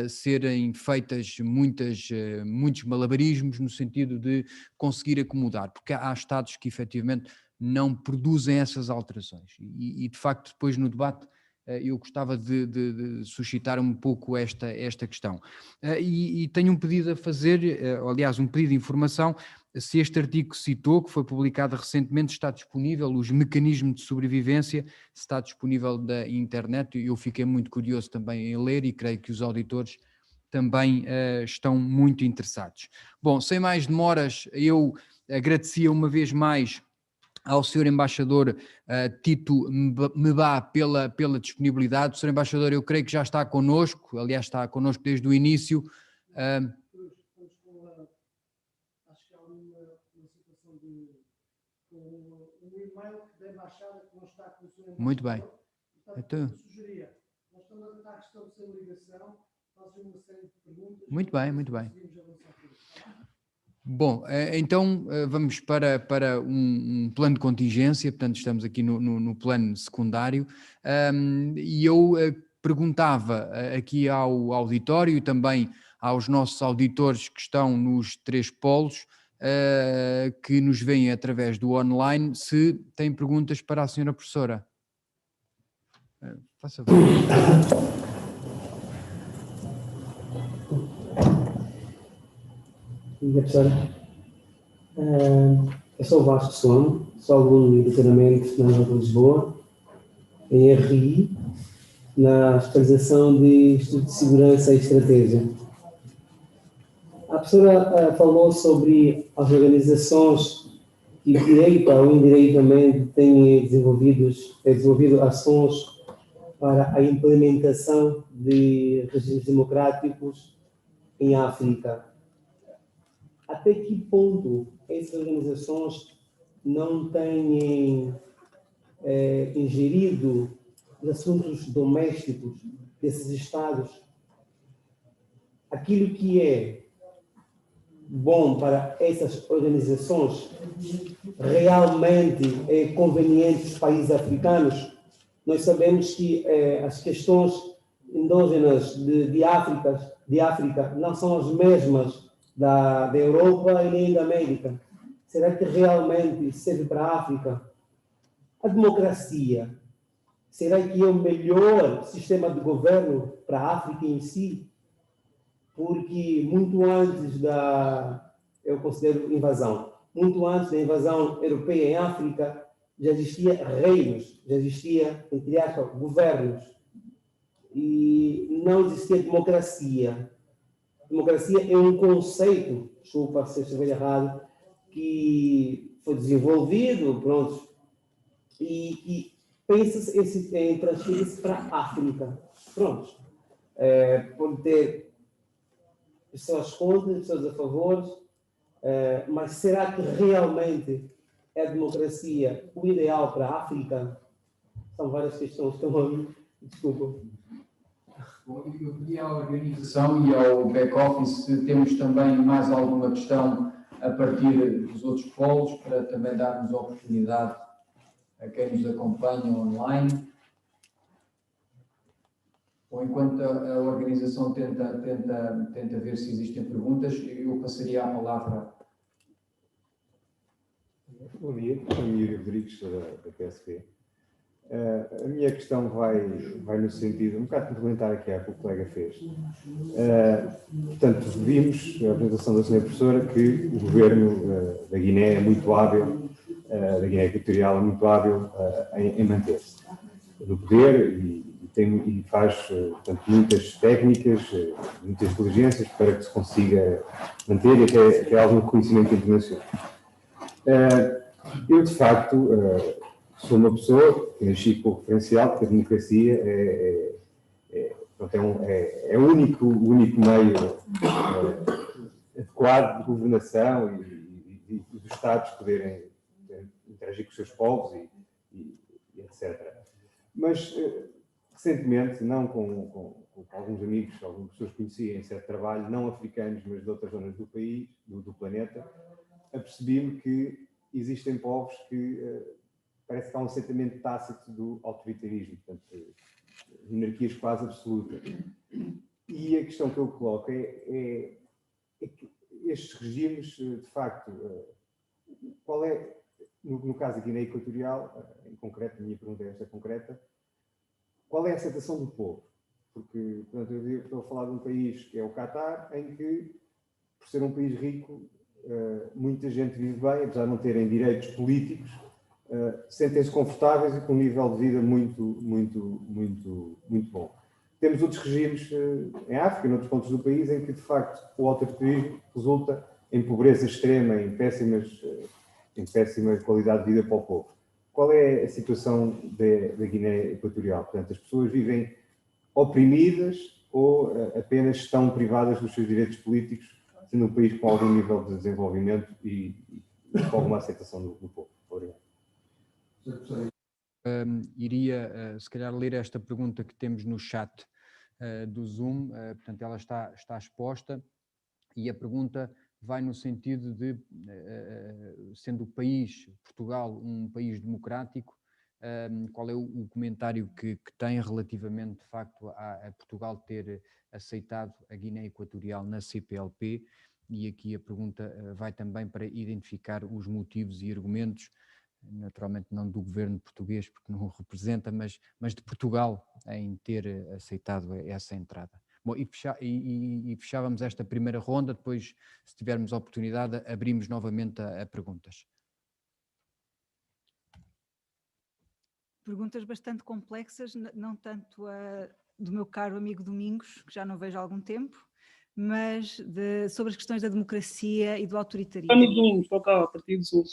serem feitas muitos malabarismos no sentido de conseguir acomodar, porque há Estados que efetivamente não produzem essas alterações. E de facto depois no debate eu gostava de suscitar um pouco esta questão. E tenho um pedido a fazer, aliás um pedido de informação, se este artigo que citou, que foi publicado recentemente, está disponível, os mecanismos de sobrevivência, se está disponível da internet. Eu fiquei muito curioso também em ler e creio que os auditores também estão muito interessados. Bom, sem mais demoras, eu agradecia uma vez mais ao Sr. Embaixador Tito Mbá pela disponibilidade. O Sr. Embaixador, eu creio que já está connosco, aliás está connosco desde o início. Acho que há uma situação de um e-mail da embaixada que não está com o Sr. Embaixador. Muito bem. Portanto, eu sugeria, nós estamos a tentar estabelecer uma ligação, fazem uma série de perguntas. Muito bem, muito bem. Bom, então vamos para um plano de contingência, portanto estamos aqui no plano secundário, e eu perguntava aqui ao auditório e também aos nossos auditores que estão nos 3 polos, que nos veem através do online, se têm perguntas para a senhora professora. Faça favor. Professora, eu sou o Vasco Sono, sou aluno de doutoramento na Universidade de Lisboa, em RI, na especialização de Estudo de Segurança e Estratégia. A professora falou sobre as organizações que, direita ou indiretamente, têm desenvolvido ações para a implementação de regimes democráticos em África. Até que ponto essas organizações não têm ingerido os assuntos domésticos desses Estados? Aquilo que é bom para essas organizações realmente é conveniente aos países africanos? Nós sabemos que as questões endógenas de África não são as mesmas da Europa e nem da América. Será que realmente serve para a África? A democracia, será que é o melhor sistema de governo para a África em si? Porque muito antes eu considero invasão, muito antes da invasão europeia em África, já existia reinos, já existia, entre aspas, governos, e não existia democracia. Democracia é um conceito, desculpa se eu estiver errado, que foi desenvolvido, pronto, e pensa-se em transferir-se para a África. Pronto. Pode ter pessoas contra, pessoas a favor, mas será que realmente é a democracia o ideal para a África? São várias questões que estão ali. Desculpa. Bom, eu pedi à organização e ao back-office se temos também mais alguma questão a partir dos outros polos, para também darmos a oportunidade a quem nos acompanha online. Ou enquanto a organização tenta ver se existem perguntas, eu passaria a palavra. Bom dia, sou Yuri Rodrigues, da PSP. A minha questão vai no sentido, um bocado complementar aqui ao que o colega fez. Portanto, vimos a apresentação da senhora professora que o governo da Guiné é muito hábil, da Guiné Equatorial é muito hábil em manter-se no poder e faz, portanto, muitas técnicas, muitas inteligências para que se consiga manter e até algum reconhecimento internacional. Eu, de facto, sou uma pessoa que nasci com o referencial que a democracia é o único meio adequado de governação e dos Estados poderem interagir com os seus povos e etc. Mas, recentemente, não com alguns amigos, algumas pessoas que conheci em certo trabalho, não africanos, mas de outras zonas do país, do planeta, apercebi-me que existem povos que parece que há um sentimento tácito do autoritarismo, portanto, monarquias quase absolutas. E a questão que eu coloco é que estes regimes, de facto, qual é, no caso da Guiné Equatorial, em concreto, a minha pergunta é esta concreta, qual é a aceitação do povo? Porque, portanto, eu estou a falar de um país que é o Catar, em que, por ser um país rico, muita gente vive bem, apesar de não terem direitos políticos, sentem-se confortáveis e com um nível de vida muito bom. Temos outros regimes em África, em outros pontos do país, em que, de facto, o autoritarismo resulta em pobreza extrema, em péssima qualidade de vida para o povo. Qual é a situação da Guiné Equatorial? Portanto, as pessoas vivem oprimidas ou apenas estão privadas dos seus direitos políticos, sendo um país com algum nível de desenvolvimento e com alguma aceitação do povo? Obrigado. Iria, se calhar, ler esta pergunta que temos no chat do Zoom, portanto, ela está exposta, e a pergunta vai no sentido de, sendo o país, Portugal, um país democrático, qual é o comentário que tem relativamente, de facto, a Portugal ter aceitado a Guiné Equatorial na CPLP, e aqui a pergunta vai também para identificar os motivos e argumentos, naturalmente não do governo português, porque não o representa, mas de Portugal em ter aceitado essa entrada. Bom, e fechávamos esta primeira ronda, depois, se tivermos a oportunidade, abrimos novamente a perguntas. Perguntas bastante complexas, não tanto do meu caro amigo Domingos, que já não vejo há algum tempo, mas sobre as questões da democracia e do autoritarismo. Amigo Domingos, toca a partir do Sul.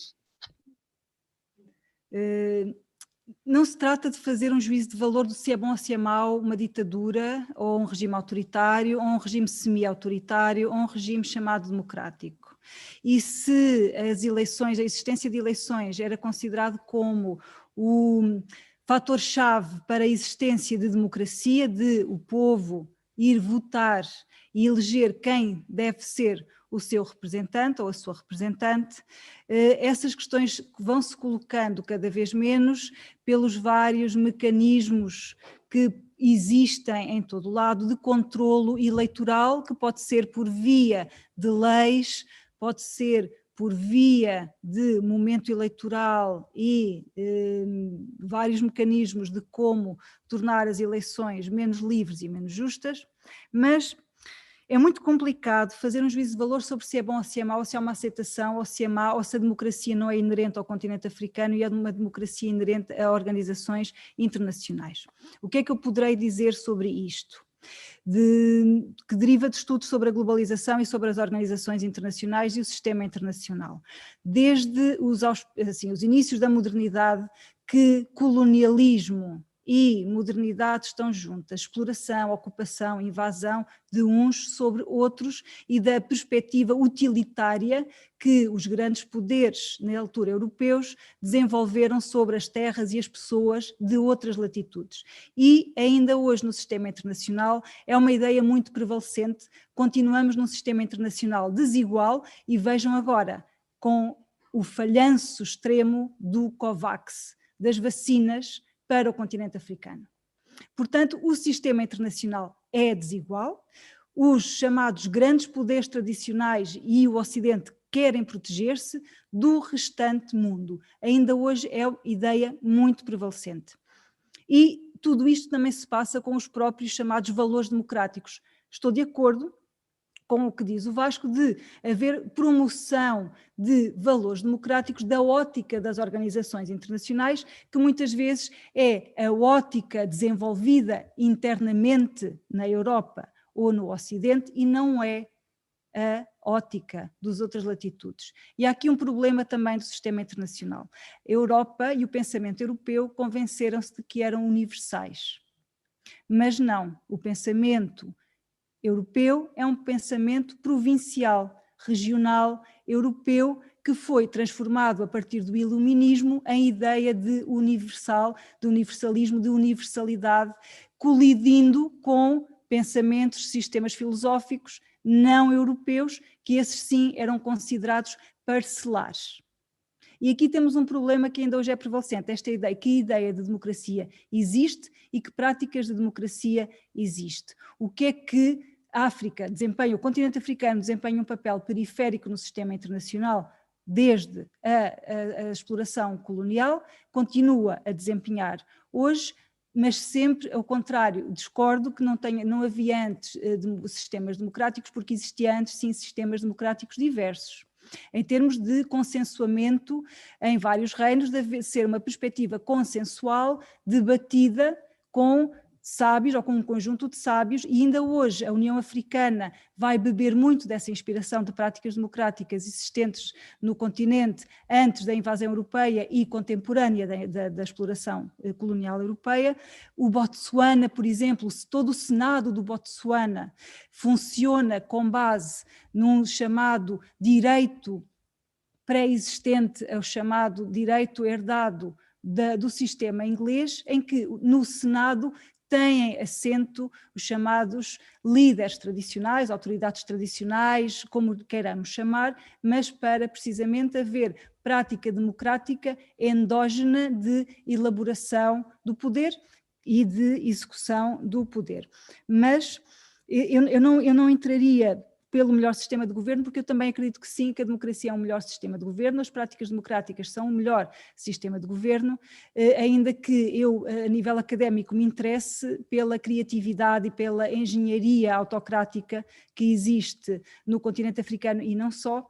Não se trata de fazer um juízo de valor de se é bom ou se é mau uma ditadura, ou um regime autoritário, ou um regime semi-autoritário, ou um regime chamado democrático. E se as eleições, a existência de eleições era considerado como o fator-chave para a existência de democracia, de o povo ir votar e eleger quem deve ser o seu representante ou a sua representante, essas questões vão-se colocando cada vez menos pelos vários mecanismos que existem em todo o lado de controlo eleitoral, que pode ser por via de leis, pode ser por via de momento eleitoral e vários mecanismos de como tornar as eleições menos livres e menos justas, mas é muito complicado fazer um juízo de valor sobre se é bom ou se é mau, ou se há uma aceitação, ou se é má, ou se a democracia não é inerente ao continente africano e é uma democracia inerente a organizações internacionais. O que é que eu poderei dizer sobre isto? Que deriva de estudos sobre a globalização e sobre as organizações internacionais e o sistema internacional. Desde os inícios da modernidade, que colonialismo e modernidade estão juntas, exploração, ocupação, invasão de uns sobre outros e da perspectiva utilitária que os grandes poderes, na altura europeus, desenvolveram sobre as terras e as pessoas de outras latitudes. E ainda hoje no sistema internacional é uma ideia muito prevalecente, continuamos num sistema internacional desigual e vejam agora com o falhanço extremo do COVAX, das vacinas, para o continente africano. Portanto, o sistema internacional é desigual, os chamados grandes poderes tradicionais e o Ocidente querem proteger-se do restante mundo. Ainda hoje é uma ideia muito prevalecente. E tudo isto também se passa com os próprios chamados valores democráticos. Estou de acordo com o que diz o Vasco, de haver promoção de valores democráticos da ótica das organizações internacionais, que muitas vezes é a ótica desenvolvida internamente na Europa ou no Ocidente e não é a ótica das outras latitudes. E há aqui um problema também do sistema internacional. A Europa e o pensamento europeu convenceram-se de que eram universais, mas não, o pensamento europeu é um pensamento provincial, regional, europeu, que foi transformado a partir do iluminismo em ideia de universal, de universalismo, de universalidade, colidindo com pensamentos, sistemas filosóficos não europeus, que esses sim eram considerados parcelares. E aqui temos um problema que ainda hoje é prevalecente, esta ideia, que ideia de democracia existe e que práticas de democracia existe. O que é que a África desempenha, o continente africano desempenha um papel periférico no sistema internacional desde a exploração colonial, continua a desempenhar hoje, mas sempre ao contrário, discordo que não havia antes sistemas democráticos, porque existia antes sim sistemas democráticos diversos. Em termos de consensuamento em vários reinos, deve ser uma perspectiva consensual, debatida com sábios ou com um conjunto de sábios, e ainda hoje a União Africana vai beber muito dessa inspiração de práticas democráticas existentes no continente antes da invasão europeia e contemporânea da exploração colonial europeia. O Botsuana, por exemplo, todo o Senado do Botsuana funciona com base num chamado direito pré-existente, ao chamado direito herdado do sistema inglês, em que no Senado têm assento os chamados líderes tradicionais, autoridades tradicionais, como queiramos chamar, mas para precisamente haver prática democrática endógena de elaboração do poder e de execução do poder. Mas eu não entraria pelo melhor sistema de governo, porque eu também acredito que sim, que a democracia é um melhor sistema de governo, as práticas democráticas são um melhor sistema de governo, ainda que eu, a nível académico, me interesse pela criatividade e pela engenharia autocrática que existe no continente africano e não só,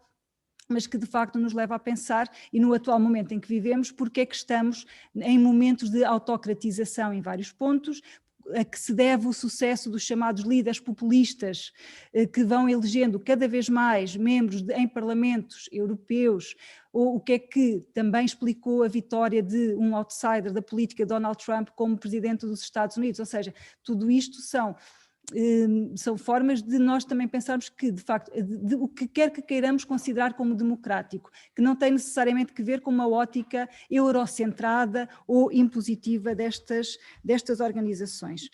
mas que de facto nos leva a pensar, e no atual momento em que vivemos, porque é que estamos em momentos de autocratização em vários pontos, a que se deve o sucesso dos chamados líderes populistas que vão elegendo cada vez mais membros em parlamentos europeus, ou o que é que também explicou a vitória de um outsider da política, Donald Trump, como presidente dos Estados Unidos. Ou seja, tudo isto são formas de nós também pensarmos que, de facto, o que quer que queiramos considerar como democrático, que não tem necessariamente que ver com uma ótica eurocentrada ou impositiva destas organizações.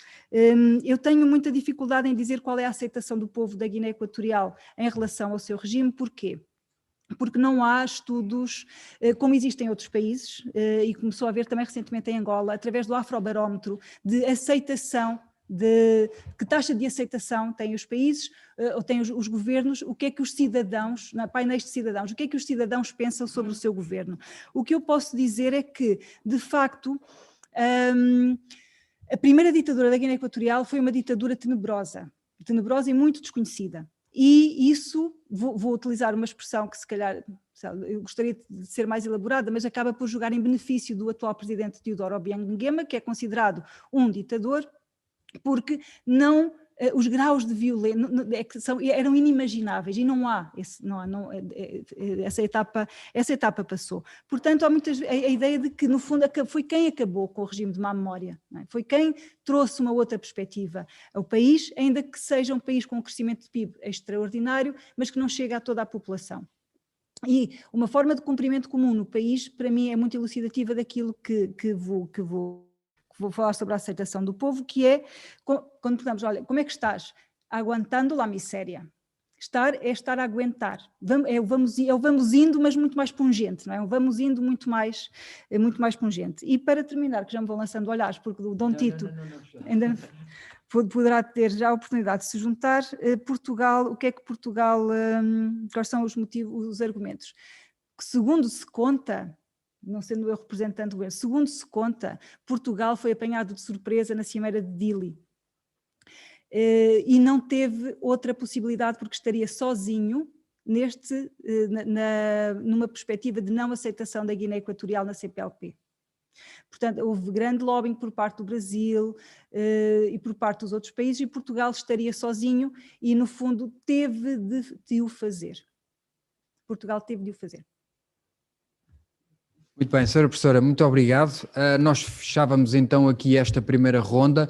Eu tenho muita dificuldade em dizer qual é a aceitação do povo da Guiné Equatorial em relação ao seu regime. Porquê? Porque não há estudos, como existem em outros países, e começou a haver também recentemente em Angola, através do Afrobarómetro, de aceitação, que taxa de aceitação têm os países ou têm os governos, o que é que os cidadãos, painéis de cidadãos, o que é que os cidadãos pensam sobre o seu governo. O que eu posso dizer é que, de facto, a primeira ditadura da Guiné Equatorial foi uma ditadura tenebrosa. tenebrosa e muito desconhecida. E isso, vou utilizar uma expressão que se calhar eu gostaria de ser mais elaborada, mas acaba por jogar em benefício do atual presidente Teodoro Obiang Nguema, que é considerado um ditador, porque os graus de violência eram inimagináveis e não há, essa etapa passou. Portanto, há a ideia de que, no fundo, foi quem acabou com o regime de má memória, não é? Foi quem trouxe uma outra perspectiva ao país, ainda que seja um país com um crescimento de PIB extraordinário, mas que não chega a toda a população. E uma forma de cumprimento comum no país, para mim, é muito elucidativa daquilo que vou falar sobre a aceitação do povo, que é, quando perguntamos, olha, como é que estás? Aguantando a miséria. Estar é estar a aguentar. Vamos indo, mas muito mais pungente, não é? Vamos indo muito mais pungente. E para terminar, que já me vou lançando olhares, porque o Dom Tito ainda poderá ter já a oportunidade de se juntar. Portugal, o que é que Portugal, quais são os motivos, os argumentos? Que, segundo se conta, não sendo eu representante do governo, segundo se conta, Portugal foi apanhado de surpresa na Cimeira de Dili e não teve outra possibilidade porque estaria sozinho numa perspectiva de não aceitação da Guiné Equatorial na CPLP. Portanto, houve grande lobbying por parte do Brasil e por parte dos outros países, e Portugal estaria sozinho e, no fundo, teve de o fazer. Portugal teve de o fazer. Muito bem, Sra. Professora, muito obrigado. Nós fechávamos então aqui esta primeira ronda,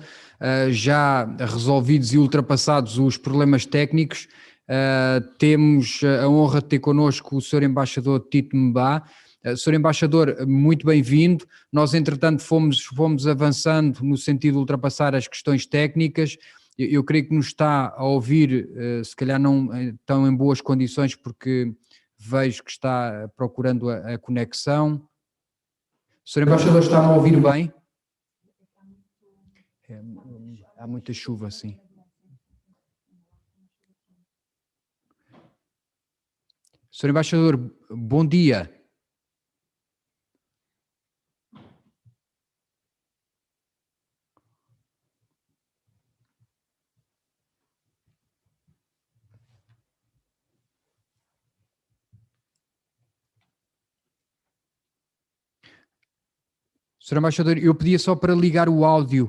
já resolvidos e ultrapassados os problemas técnicos. Temos a honra de ter connosco o Sr. Embaixador Tito Mbá. Sr. Embaixador, muito bem-vindo. Nós, entretanto, fomos avançando no sentido de ultrapassar as questões técnicas. Eu creio que nos está a ouvir, se calhar não tão em boas condições, porque vejo que está procurando a conexão. Sr. Embaixador, está-me a ouvir bem? Há muita chuva, sim. Sr. Embaixador, bom dia. Sr. Embaixador, eu pedia só para ligar o áudio.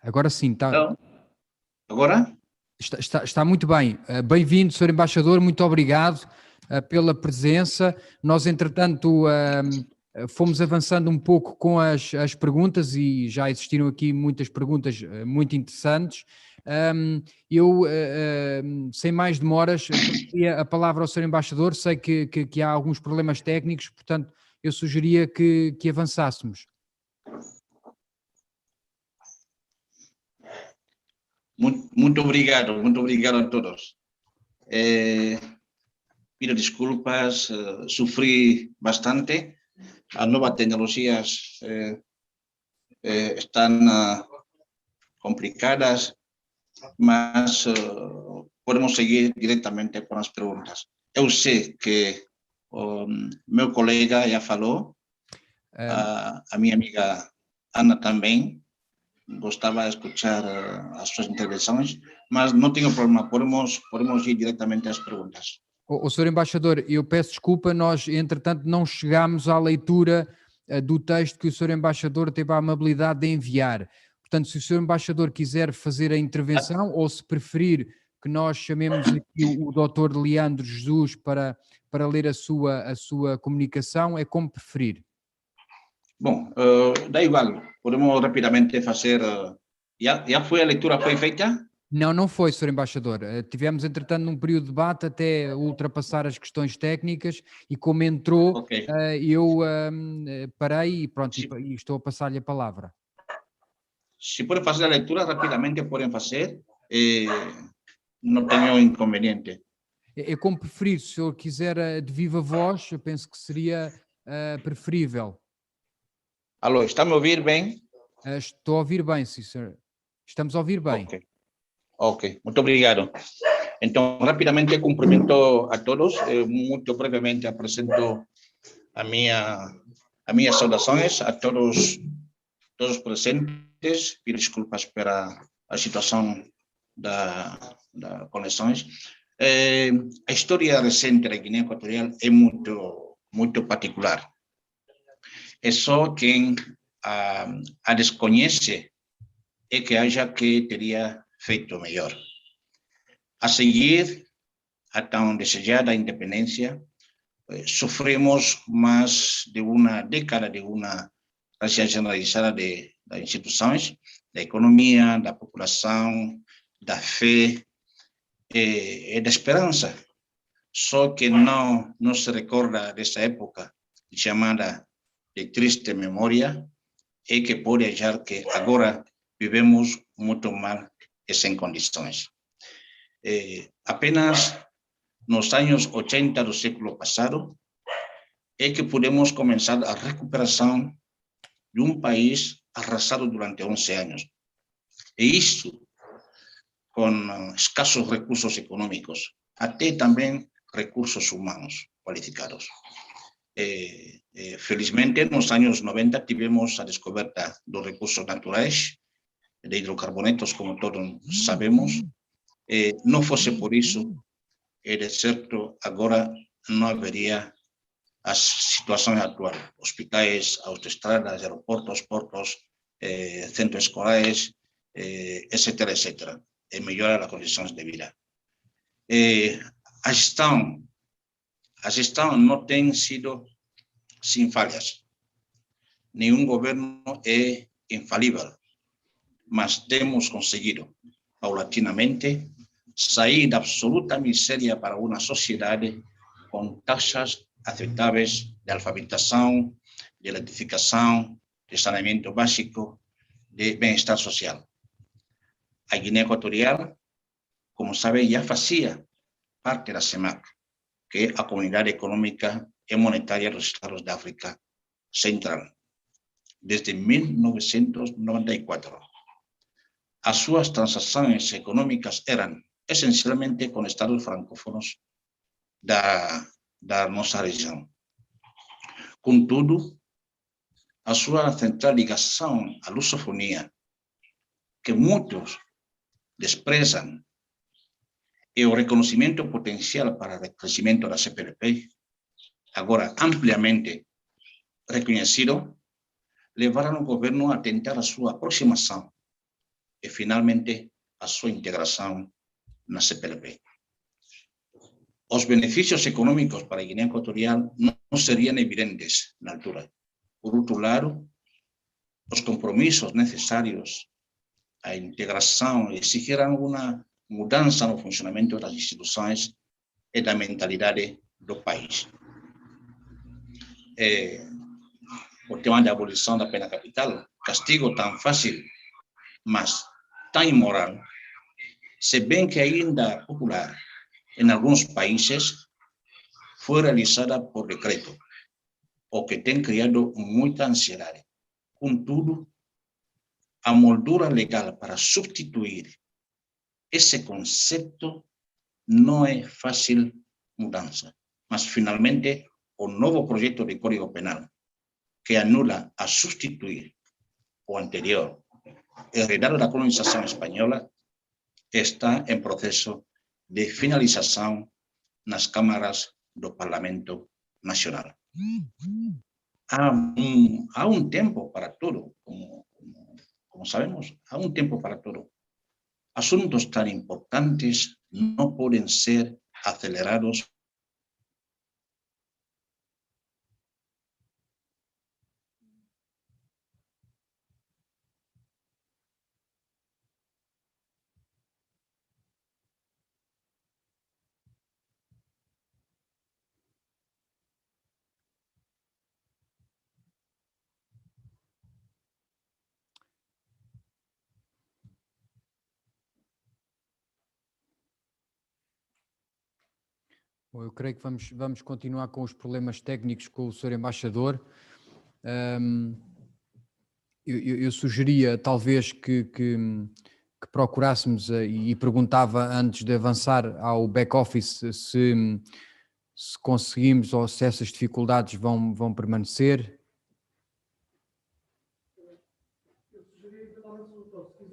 Agora sim, está. Então, agora? Está muito bem. Bem-vindo, Sr. Embaixador, muito obrigado pela presença. Nós, entretanto, fomos avançando um pouco com as perguntas e já existiram aqui muitas perguntas muito interessantes. Eu, sem mais demoras, daria a palavra ao Sr. Embaixador. Sei que há alguns problemas técnicos, portanto, eu sugeria que avançássemos. Muito obrigado a todos. Pido desculpas, sofri bastante. As novas tecnologias estão complicadas, mas podemos seguir diretamente com as perguntas. Eu sei que o meu colega já falou, a minha amiga Ana também. Gostava de escutar as suas intervenções, mas não tenho problema, podemos ir diretamente às perguntas. O Sr. Embaixador, eu peço desculpa, nós entretanto não chegámos à leitura do texto que o Sr. Embaixador teve a amabilidade de enviar. Portanto, se o Sr. Embaixador quiser fazer a intervenção ou se preferir que nós chamemos aqui o Dr. Leandro Jesus para ler a sua comunicação, é como preferir. Bom, dá igual, podemos rapidamente fazer. Já foi a leitura, foi feita? Não foi, Sr. Embaixador. Tivemos, entretanto, num período de debate até ultrapassar as questões técnicas e como entrou, Okay. Eu parei e pronto, e estou a passar-lhe a palavra. Se podem fazer a leitura rapidamente, podem fazer, não tenho inconveniente. É como preferir, se o senhor quiser de viva voz, eu penso que seria preferível. Alô, está-me a ouvir bem? Estou a ouvir bem, sim, senhor. Estamos a ouvir bem. Ok, muito obrigado. Então, rapidamente cumprimento a todos. Muito brevemente apresento as minhas saudações a todos todos os presentes, pido desculpas pela a situação da conexões. A história recente da Guiné Equatorial é muito particular. É só quem a desconhece é que acha que teria feito melhor. A seguir, a tão desejada independência, sofremos mais de uma década de uma crise generalizada das instituições, da economia, da população, da fé e da esperança. Só que não se recorda dessa época chamada de triste memória e que pode achar que agora vivemos muito mal e sem condições. Apenas nos anos 80 do século passado é que podemos começar a recuperação de um país arrasado durante 11 anos. E isso com escassos recursos econômicos, até também recursos humanos qualificados. Felizmente, nos anos 90 tivemos a descoberta dos recursos naturais, de hidrocarbonetos, como todos sabemos. Não fosse por isso, de certo, agora não haveria as situações atuais, hospitais, autoestradas, aeroportos, portos, centros escolares, etc., etc., e melhorar as condições de vida. A gestão não tem sido sem falhas. Nenhum governo é infalível, mas temos conseguido, paulatinamente, sair da absoluta miséria para uma sociedade com taxas aceitáveis de alfabetização, de eletrificação, de saneamento básico, de bem-estar social. A Guiné Equatorial, como sabe, já fazia parte da CEMAC, que é a Comunidade Econômica e Monetária dos Estados da África Central, desde 1994. As suas transações econômicas eram essencialmente com estados francófonos da nossa região. Contudo, a sua central ligação à lusofonia, que muitos desprezam, e o reconhecimento potencial para o crescimento da CPLP, agora ampliamente reconhecido, levaram o governo a tentar a sua aproximação e, finalmente, a sua integração na CPLP. Os benefícios econômicos para a Guiné Equatorial não seriam evidentes na altura. Por outro lado, os compromissos necessários à integração exigiram uma mudança no funcionamento das instituições e da mentalidade do país. O tema da abolição da pena capital, castigo tão fácil, mas tão imoral, se bem que ainda popular em alguns países, foi realizada por decreto, o que tem criado muita ansiedade. Contudo, a moldura legal para substituir esse conceito não é fácil mudança, mas finalmente o novo projeto de Código Penal, que anula a substituir o anterior, heredado da colonização espanhola, está em processo de finalização nas câmaras do Parlamento Nacional. Há um tempo para tudo, como sabemos, há um tempo para tudo. Assuntos tan importantes não podem ser acelerados. Bom, eu creio que vamos continuar com os problemas técnicos com o Sr. Embaixador. Eu sugeria talvez que procurássemos, e perguntava antes de avançar ao back-office se conseguimos ou se essas dificuldades vão permanecer. Eu sugeria eventualmente, doutor, se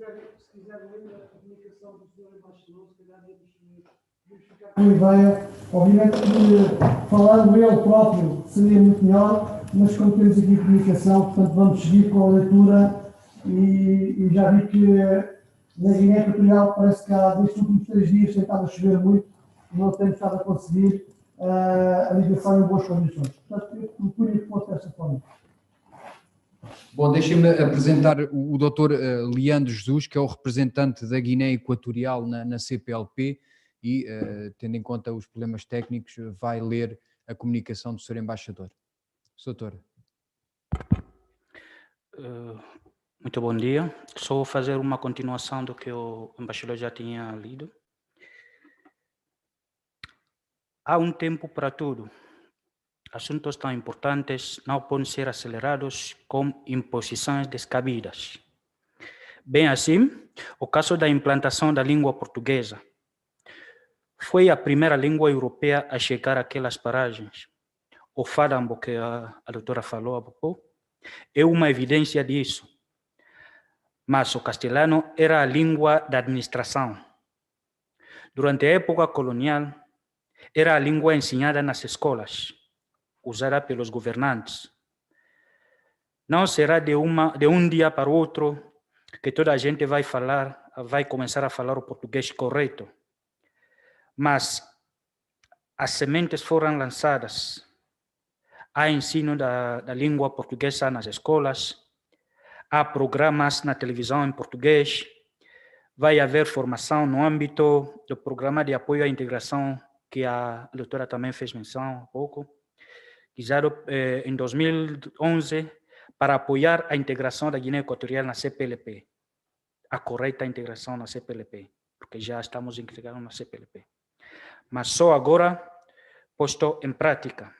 quiser ler a comunicação do Sr. Embaixador, se calhar devemos ficar com a ideia, obviamente que falando ele próprio seria muito melhor, mas como temos aqui a comunicação, portanto vamos seguir com a leitura e já vi que na Guiné Equatorial parece que há destes últimos 3 dias tem estado a chover muito e não temos estado a conseguir a ligação em boas condições. Portanto, eu propunha que fosse dessa forma. Bom, deixem-me apresentar o Dr. Leandro Jesus, que é o representante da Guiné Equatorial na CPLP e, tendo em conta os problemas técnicos, vai ler a comunicação do Sr. Embaixador. Doutor. Muito bom dia. Só vou fazer uma continuação do que o embaixador já tinha lido. Há um tempo para tudo. Assuntos tão importantes não podem ser acelerados com imposições descabidas. Bem assim, o caso da implantação da língua portuguesa. Foi a primeira língua europeia a chegar àquelas paragens. O fadambo que a doutora falou há pouco é uma evidência disso. Mas o castelhano era a língua da administração. Durante a época colonial, era a língua ensinada nas escolas, usada pelos governantes. Não será de um dia para o outro que toda a gente vai começar a falar o português correto. Mas as sementes foram lançadas. Há ensino da língua portuguesa nas escolas, há programas na televisão em português, vai haver formação no âmbito do programa de apoio à integração que a doutora também fez menção há pouco, criado em 2011 para apoiar a integração da Guiné Equatorial na CPLP, a correta integração na CPLP, porque já estamos integrados na CPLP. Mas só agora posto em prática.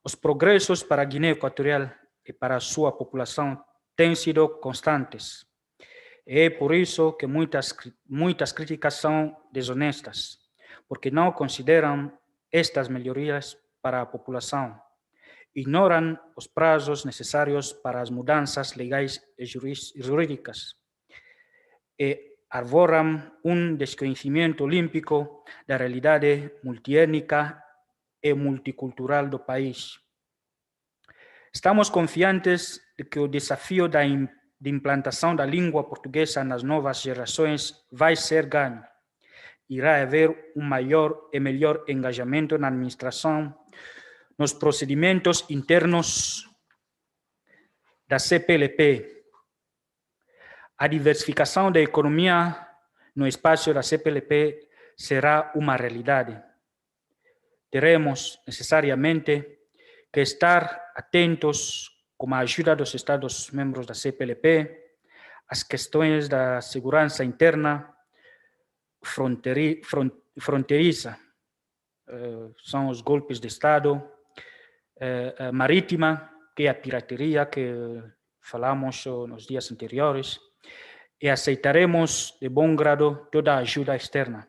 Os progressos para a Guiné Equatorial e para a sua população têm sido constantes. É por isso que muitas críticas são desonestas, porque não consideram estas melhorias para a população, ignoram os prazos necessários para as mudanças legais e jurídicas e arvoram um desconhecimento olímpico da realidade multiétnica e multicultural do país. Estamos confiantes de que o desafio de implantação da língua portuguesa nas novas gerações vai ser ganho. Irá haver um maior e melhor engajamento na administração, nos procedimentos internos da CPLP. A diversificação da economia no espaço da CPLP será uma realidade. Teremos necessariamente que estar atentos, com a ajuda dos Estados-membros da CPLP, às questões da segurança interna fronteiriça, são os golpes de Estado, marítima, que é a pirateria que falamos nos dias anteriores, e aceitaremos de bom grado toda a ajuda externa,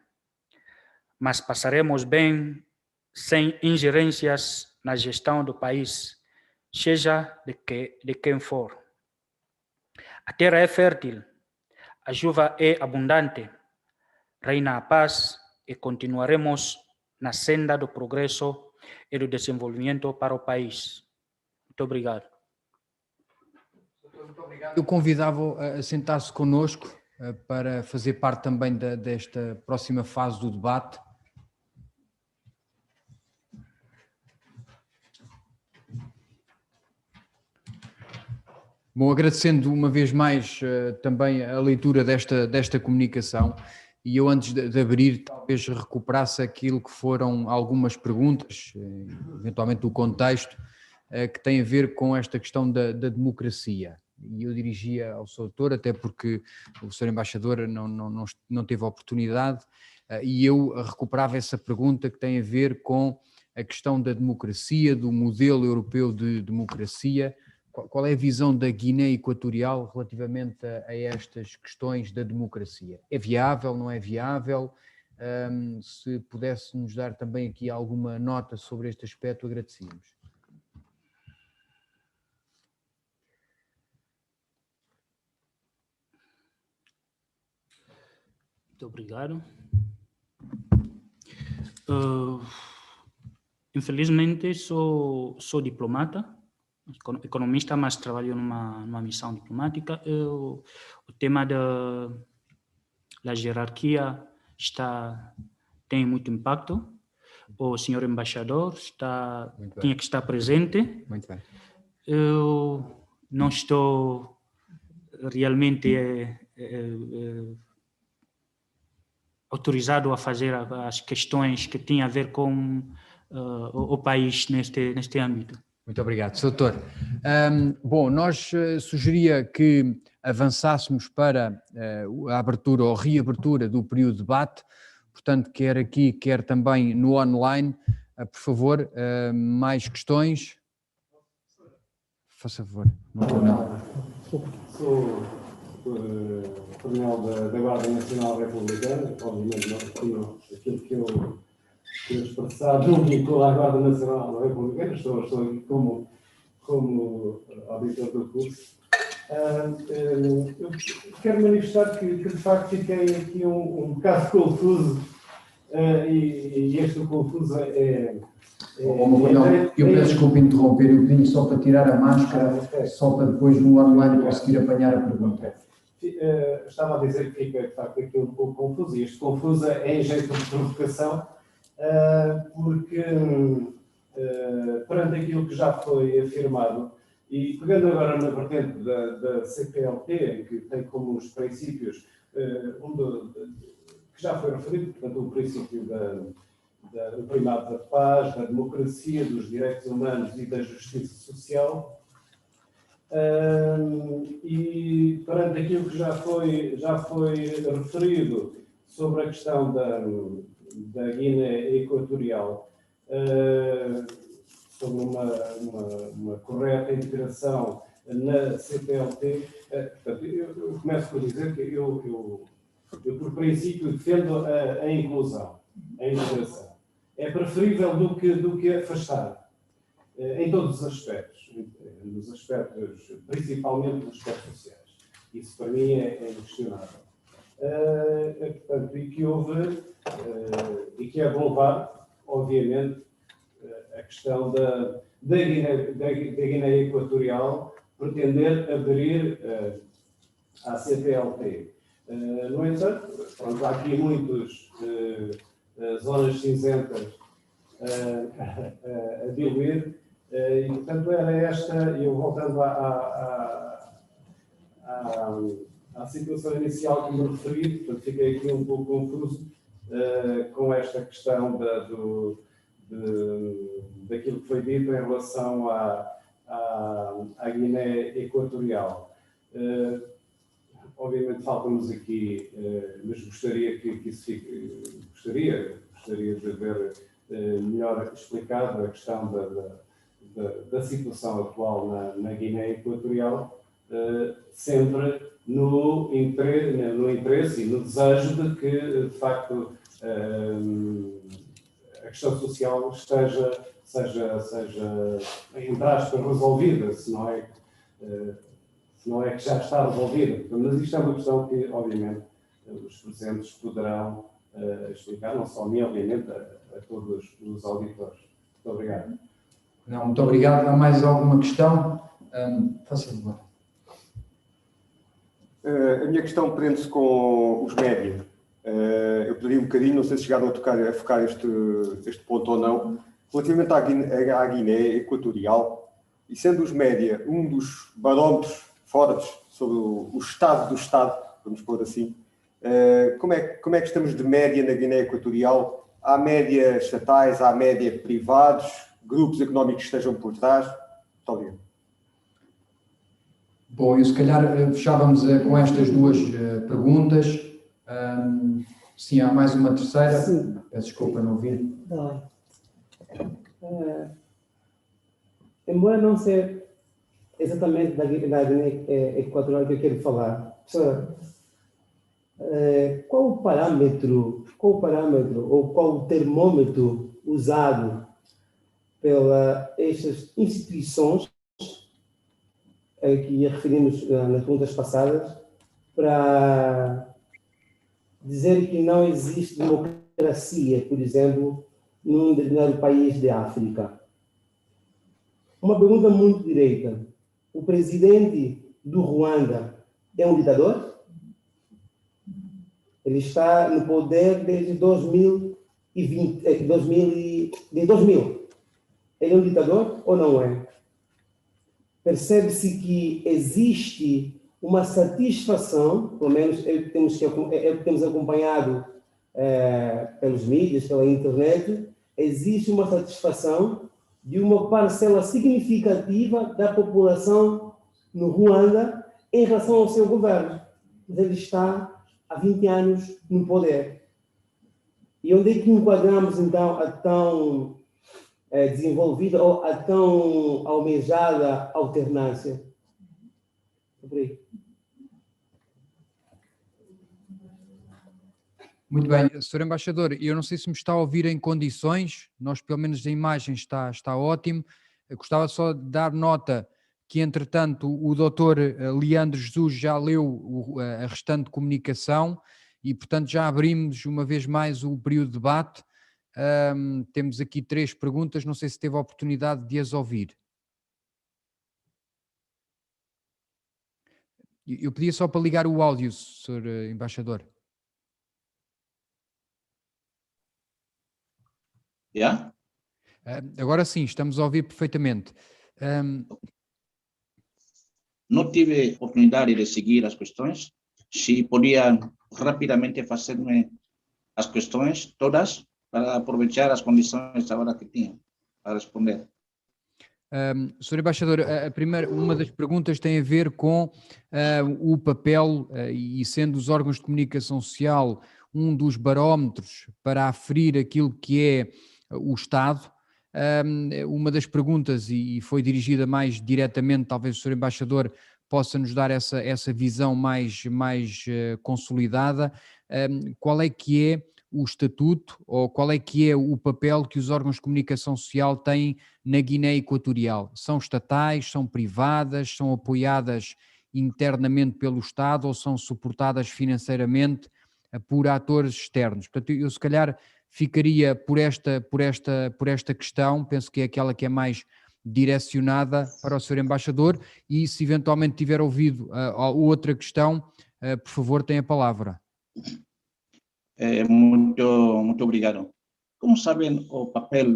mas passaremos bem sem ingerências na gestão do país, seja de quem for. A terra é fértil, a chuva é abundante, reina a paz e continuaremos na senda do progresso e do desenvolvimento para o país. Muito obrigado. Muito obrigado. Eu convidava a sentar-se connosco para fazer parte também desta próxima fase do debate. Bom, agradecendo uma vez mais também a leitura desta comunicação, e eu antes de abrir talvez recuperasse aquilo que foram algumas perguntas, eventualmente do contexto, que tem a ver com esta questão da democracia. E eu dirigia ao Sr. Doutor, até porque o Sr. Embaixador não teve a oportunidade, e eu recuperava essa pergunta que tem a ver com a questão da democracia, do modelo europeu de democracia. Qual é a visão da Guiné Equatorial relativamente a estas questões da democracia? É viável, não é viável? Se pudesse nos dar também aqui alguma nota sobre este aspecto, agradecíamos. Muito obrigado. Infelizmente, sou diplomata, economista, mas trabalho numa missão diplomática. O tema da hierarquia tem muito impacto. O senhor embaixador tinha que estar presente. Muito bem. Eu não estou realmente autorizado a fazer as questões que têm a ver com o país neste âmbito. Muito obrigado, Sr. Doutor. Bom, nós sugeria que avançássemos para a abertura ou reabertura do período de debate, portanto, quer aqui, quer também no online. Por favor, mais questões? Faça favor. Sou coronel da Guarda Nacional Republicana, obviamente aquilo que eu expressado não vincula à Guarda Nacional Republicana, estou aqui como auditor do curso. Eu quero manifestar que de facto fiquei aqui um bocado confuso, e este confuso Eu peço desculpa interromper, eu pedi só para tirar a máscara, só para depois no online conseguir apanhar a pergunta. Estava a dizer que fica de facto aqui um pouco confuso, e este confuso é em jeito de provocação, porque perante aquilo que já foi afirmado, e pegando agora na vertente da CPLP, que tem como os princípios, que já foi referido, portanto, o princípio do primado da paz, da democracia, dos direitos humanos e da justiça social, e perante aquilo que já foi referido sobre a questão da Guiné Equatorial, sobre uma correta integração na CPLP, portanto, eu começo por dizer que eu por princípio defendo a inclusão, a integração. É preferível do que afastar, em todos os aspectos, principalmente nos aspectos sociais. Isso para mim é inquestionável. Portanto, e que é bom levar, obviamente, a questão da Guiné Equatorial pretender aderir à CPLP. No entanto, há aqui muitas zonas cinzentas a diluir, e portanto era esta, eu voltando à situação inicial que me referi, portanto fiquei aqui um pouco confuso com esta questão daquilo que foi dito em relação à Guiné Equatorial. Obviamente falta-nos aqui, mas gostaria que isso fique, gostaria de ver melhor explicado a questão da situação atual na Guiné Equatorial, sempre no interesse e no desejo de que, de facto, a questão social seja entre aspas, resolvida, se não é que já está resolvida. Mas isto é uma questão que, obviamente, os presentes poderão explicar, não só a mim, obviamente, a todos os auditores. Muito obrigado. Não, muito obrigado. Há mais alguma questão? Faça favor. A minha questão prende-se com os média. Eu pedi um bocadinho, não sei se chegaram a focar este ponto ou não, relativamente à Guiné Equatorial, e sendo os média um dos barómetros fortes sobre o estado do Estado, vamos pôr assim, como é que estamos de média na Guiné Equatorial? Há média estatais, há média privados, grupos económicos que estejam por trás? Muito obrigado. Bom, eu se calhar fechávamos com estas duas perguntas. Sim, há mais uma terceira. Sim. Peço desculpa, não ouvi. Embora não seja exatamente da Guiné Equatorial que eu quero falar, qual o parâmetro ou qual o termômetro usado estas instituições que referimos nas perguntas passadas para dizer que não existe democracia, por exemplo, num determinado país de África. Uma pergunta muito direita. O presidente do Ruanda é um ditador? Ele está no poder desde 2020, de 2000. Ele é um ditador ou não é? Percebe-se que existe uma satisfação, pelo menos temos acompanhado pelos mídias, pela internet, existe uma satisfação de uma parcela significativa da população no Ruanda em relação ao seu governo. Mas ele está há 20 anos no poder. E onde é que enquadramos, então, a tão desenvolvida ou a tão almejada alternância? Por aí. Muito bem, Sr. Embaixador, eu não sei se me está a ouvir em condições, nós pelo menos a imagem está ótimo. Eu gostava só de dar nota que, entretanto, o Dr. Leandro Jesus já leu a restante comunicação e, portanto, já abrimos uma vez mais o período de debate. Temos aqui 3 perguntas, não sei se teve a oportunidade de as ouvir. Eu pedia só para ligar o áudio, Sr. Embaixador. Já? Agora sim, estamos a ouvir perfeitamente. Não tive oportunidade de seguir as questões. Se podia rapidamente fazer-me as questões todas para aproveitar as condições agora que tinha para responder. Sr. Embaixador, uma das perguntas tem a ver com o papel, e sendo os órgãos de comunicação social um dos barómetros para aferir aquilo que é o Estado. Uma das perguntas, e foi dirigida mais diretamente, talvez o Sr. Embaixador possa nos dar essa visão mais consolidada, qual é que é o estatuto ou qual é que é o papel que os órgãos de comunicação social têm na Guiné Equatorial? São estatais, são privadas, são apoiadas internamente pelo Estado ou são suportadas financeiramente por atores externos? Portanto, eu se calhar ficaria por esta questão, penso que é aquela que é mais direcionada para o Sr. Embaixador, e se eventualmente tiver ouvido outra questão, por favor, tem a palavra. Muito obrigado. Como sabem, o papel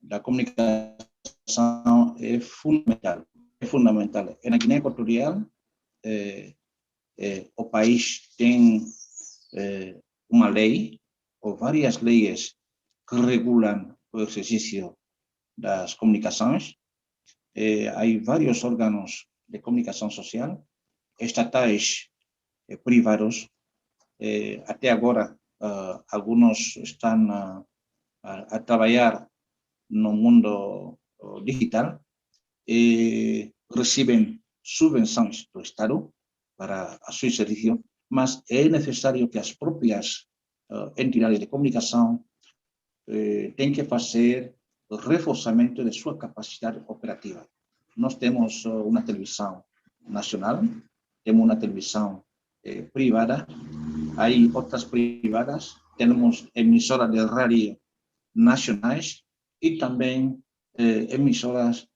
da comunicação é fundamental. Na Guiné Equatorial, o país tem uma lei, ou várias leis, que regulam o exercício das comunicações. Há vários órgãos de comunicação social, estatais e privados. Até agora, alguns estão a trabalhar no mundo digital e recebem subvenções do Estado para o seu serviço, mas é necessário que as próprias entidades de comunicação tenham que fazer o reforçamento de sua capacidade operativa. Nós temos uma televisão nacional, temos uma televisão privada, há outras privadas, temos emissoras de rádio nacionais e também emissoras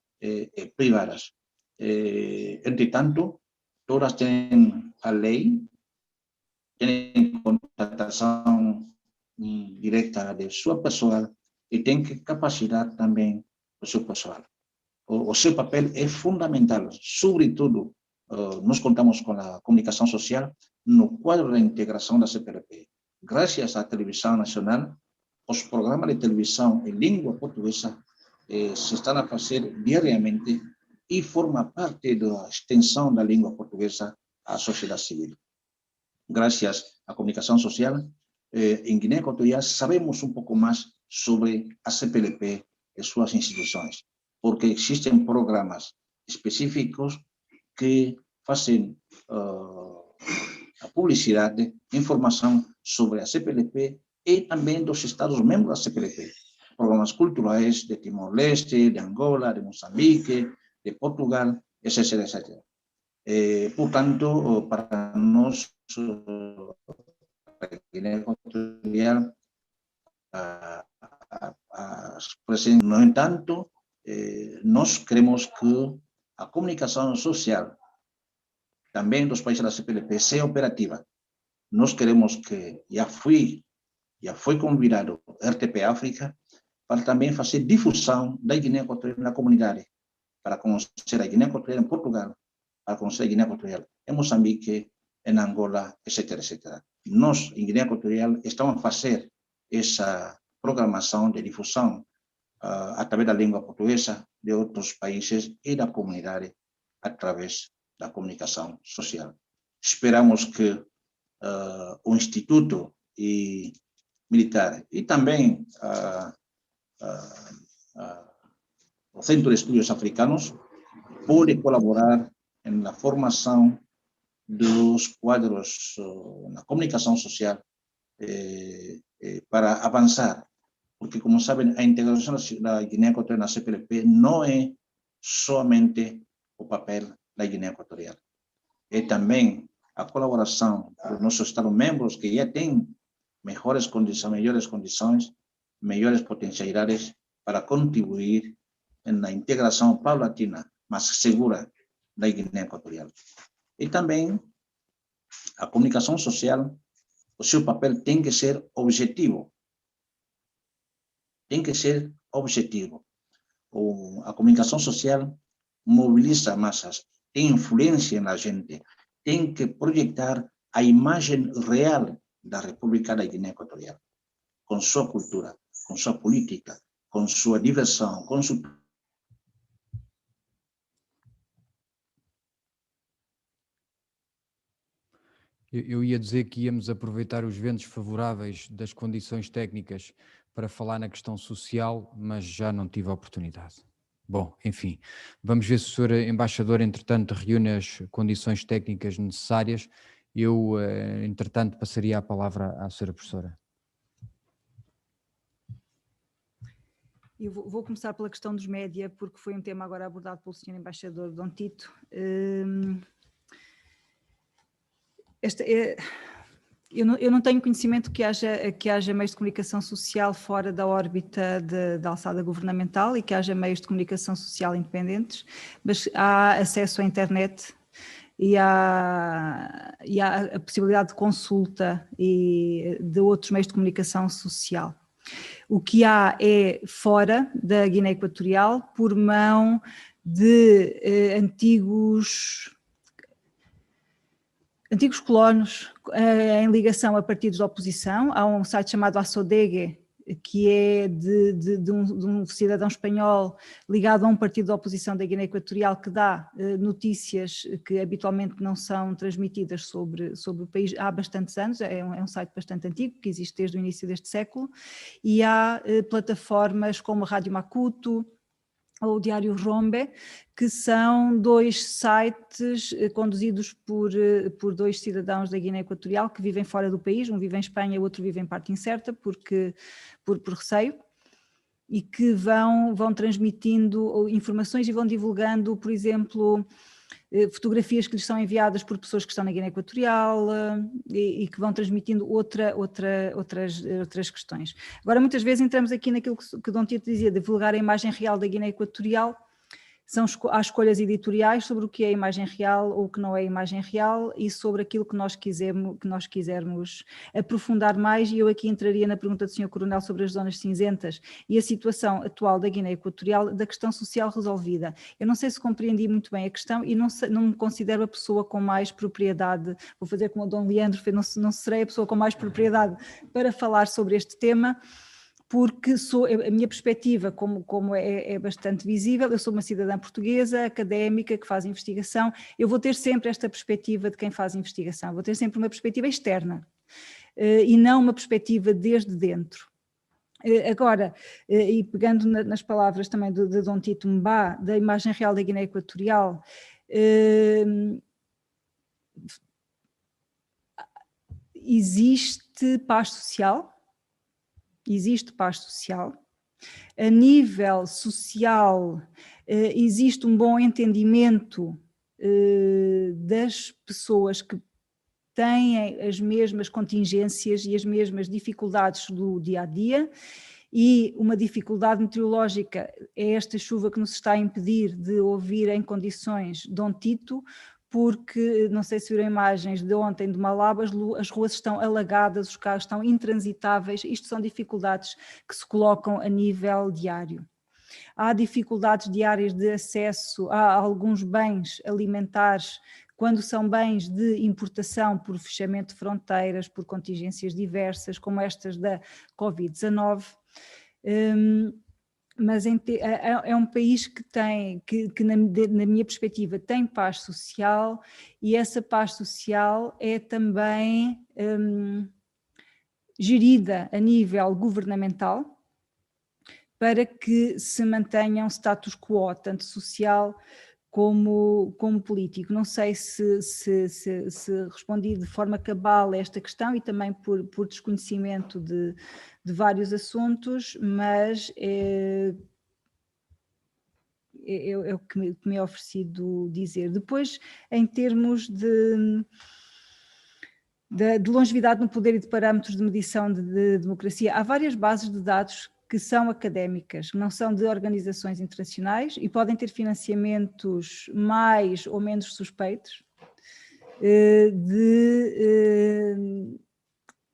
privadas. Entretanto, todas têm a lei, têm contratação direta de sua pessoal e têm que capacitar também o seu pessoal. O seu papel é fundamental, sobretudo, nós contamos com a comunicação social no quadro da integração da CPLP. Graças à televisão nacional, os programas de televisão em língua portuguesa se estão a fazer diariamente e forma parte da extensão da língua portuguesa à sociedade civil. Graças à comunicação social, em Guiné Equatorial sabemos um pouco mais sobre a CPLP e suas instituições, porque existem programas específicos que fazem a publicidade, informação sobre a CPLP e também dos Estados-membros da CPLP. Programas culturais de Timor-Leste, de Angola, de Moçambique, de Portugal, etc., etc. Portanto, para nós, a Guiné Equatorial, no entanto, nós queremos que a comunicação social, também dos países da CPLP, seja operativa. Nós queremos que, já foi convidado o RTP África para também fazer difusão da Guiné Equatorial na comunidade, para conhecer a Guiné Equatorial em Portugal, para conhecer a Guiné Equatorial em Moçambique, em Angola, etc, etc. Nós, em Guiné Equatorial, estamos a fazer essa programação de difusão através da língua portuguesa de outros países e da comunidade através da comunicação social. Esperamos que o Instituto Militar e também o Centro de Estudos Africanos pode colaborar na formação dos quadros na comunicação social para avançar, porque, como sabem, a integração da Guiné Equatorial na CPLP não é somente o papel da Guiné Equatorial, é também a colaboração dos nossos Estados-membros que já têm melhores condições, melhores potencialidades para contribuir na integração paulatina, mas segura, da Guiné Equatorial. E também a comunicação social, o seu papel tem que ser objetivo. Tem que ser objetivo. A comunicação social mobiliza massas, tem influência na gente, tem que projetar a imagem real da República da Guiné Equatorial, com sua cultura, com sua política, com sua diversão, com sua... Eu ia dizer que íamos aproveitar os ventos favoráveis das condições técnicas para falar na questão social, mas já não tive a oportunidade. Bom, enfim, vamos ver se o Sr. Embaixador, entretanto, reúne as condições técnicas necessárias. Eu, entretanto, passaria a palavra à Sra. Professora. Eu vou começar pela questão dos média, porque foi um tema agora abordado pelo Sr. Embaixador Dom Tito. Eu não tenho conhecimento que haja meios de comunicação social fora da órbita da alçada governamental e que haja meios de comunicação social independentes, mas há acesso à internet e há a possibilidade de consulta e de outros meios de comunicação social. O que há é fora da Guiné Equatorial por mão de antigos colonos em ligação a partidos de oposição. Há um site chamado Assodegue, que é de um cidadão espanhol ligado a um partido de oposição da Guiné Equatorial que dá notícias que habitualmente não são transmitidas sobre o país há bastantes anos. É um site bastante antigo, que existe desde o início deste século, e há plataformas como a Rádio Macuto ou o Diário Rombe, que são dois sites conduzidos por dois cidadãos da Guiné Equatorial que vivem fora do país, um vive em Espanha, o outro vive em parte incerta, por receio, e que vão transmitindo informações e vão divulgando, por exemplo, fotografias que lhes são enviadas por pessoas que estão na Guiné Equatorial e que vão transmitindo outras questões. Agora, muitas vezes entramos aqui naquilo que Dom Tito dizia, divulgar a imagem real da Guiné Equatorial. Há escolhas editoriais sobre o que é a imagem real ou o que não é a imagem real e sobre aquilo que nós quisermos aprofundar mais, e eu aqui entraria na pergunta do Sr. Coronel sobre as zonas cinzentas e a situação atual da Guiné Equatorial, da questão social resolvida. Eu não sei se compreendi muito bem a questão e não me considero a pessoa com mais propriedade, vou fazer como o Dom Leandro, não serei a pessoa com mais propriedade para falar sobre este tema, porque a minha perspectiva, como é bastante visível, eu sou uma cidadã portuguesa, académica, que faz investigação, eu vou ter sempre esta perspectiva de quem faz investigação, vou ter sempre uma perspectiva externa e não uma perspectiva desde dentro. Agora, e pegando nas palavras também de Dom Tito Mbá, da imagem real da Guiné Equatorial, existe paz social. Existe paz social, a nível social existe um bom entendimento das pessoas que têm as mesmas contingências e as mesmas dificuldades do dia-a-dia, e uma dificuldade meteorológica é esta chuva que nos está a impedir de ouvir em condições Dom Tito, porque, não sei se viram imagens de ontem de Malaba, as ruas estão alagadas, os carros estão intransitáveis, isto são dificuldades que se colocam a nível diário. Há dificuldades diárias de acesso a alguns bens alimentares, quando são bens de importação por fechamento de fronteiras, por contingências diversas, como estas da Covid-19. Mas é um país que tem, que na minha perspectiva, tem paz social, e essa paz social é também gerida a nível governamental para que se mantenha um status quo, tanto social como político. Não sei se respondi de forma cabal a esta questão, e também por desconhecimento de vários assuntos, mas é o que me é oferecido dizer. Depois, em termos de longevidade no poder e de parâmetros de medição de democracia, há várias bases de dados que são académicas, não são de organizações internacionais e podem ter financiamentos mais ou menos suspeitos, de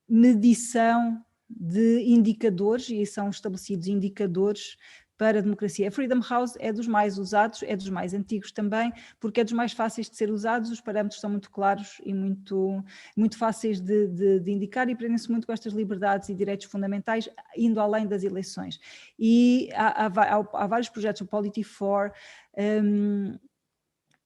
medição de indicadores, e são estabelecidos indicadores para a democracia. A Freedom House é dos mais usados, é dos mais antigos também, porque é dos mais fáceis de ser usados, os parâmetros são muito claros e muito fáceis de indicar, e prendem-se muito com estas liberdades e direitos fundamentais, indo além das eleições. E há vários projetos, o Polity4,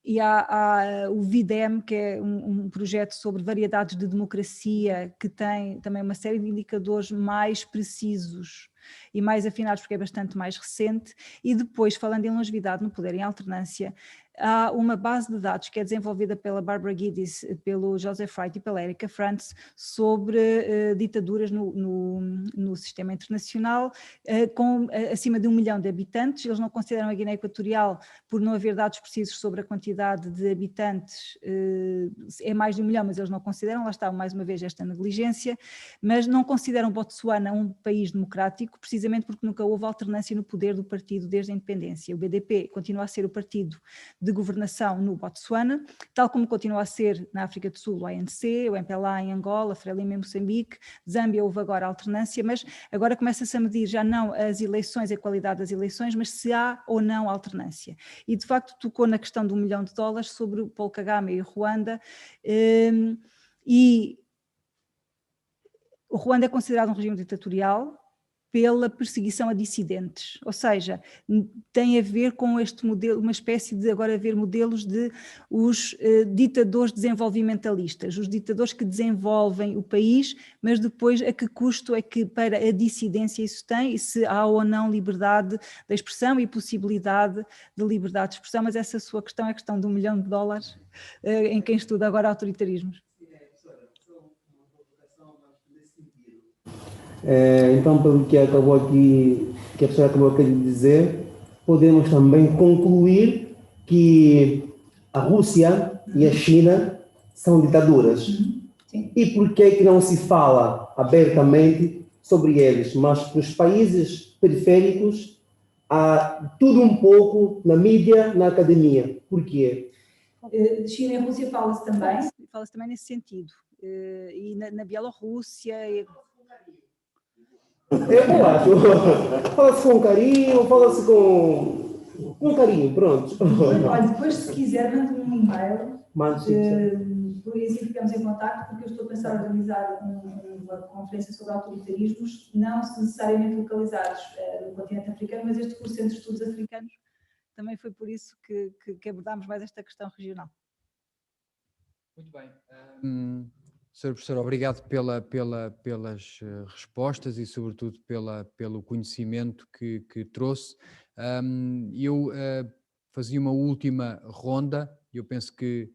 e há o VIDEM, que é um projeto sobre variedades de democracia, que tem também uma série de indicadores mais precisos e mais afinados, porque é bastante mais recente. E depois, falando em longevidade no poder, em alternância, há uma base de dados que é desenvolvida pela Barbara Geddes, pelo Joseph Wright e pela Erika Frantz, sobre ditaduras no sistema internacional, com acima de 1 milhão de habitantes. Eles não consideram a Guiné Equatorial, por não haver dados precisos sobre a quantidade de habitantes, é mais de 1 milhão, mas eles não consideram, lá está mais uma vez esta negligência, mas não consideram Botsuana um país democrático, precisamente porque nunca houve alternância no poder do partido desde a independência. O BDP continua a ser o partido de governação no Botsuana, tal como continua a ser na África do Sul o ANC, o MPLA em Angola, Frelimo em Moçambique, Zâmbia houve agora alternância, mas agora começa-se a medir já não as eleições, a qualidade das eleições, mas se há ou não alternância. E de facto tocou na questão do $1 milhão sobre o Paul Kagame e o Ruanda, e o Ruanda é considerado um regime ditatorial pela perseguição a dissidentes, ou seja, tem a ver com este modelo, uma espécie de agora haver modelos de os ditadores desenvolvimentalistas, os ditadores que desenvolvem o país, mas depois a que custo é que para a dissidência isso tem, e se há ou não liberdade da expressão e possibilidade de liberdade de expressão, mas essa sua questão é a questão de $1 milhão em quem estuda agora autoritarismos. Então, pelo que acabou aqui, que a professora acabou aqui de dizer, podemos também concluir que a Rússia e a China são ditaduras. Sim. E por que não se fala abertamente sobre eles? Mas para os países periféricos há tudo um pouco na mídia, na academia. Por quê? China e Rússia fala-se também nesse sentido. E na Bielorrússia... Eu acho. Fala-se com carinho, fala-se com carinho, pronto. Olha, depois se quiser, mande-me um e-mail. Por isso ficamos em contato, porque eu estou a pensar em organizar uma conferência sobre autoritarismos, não necessariamente localizados no continente africano, mas este curso entre estudos africanos, também foi por isso que abordámos mais esta questão regional. Muito bem. Sr. Professor, obrigado pelas respostas e, sobretudo, pelo conhecimento que trouxe. Eu fazia uma última ronda. Eu penso que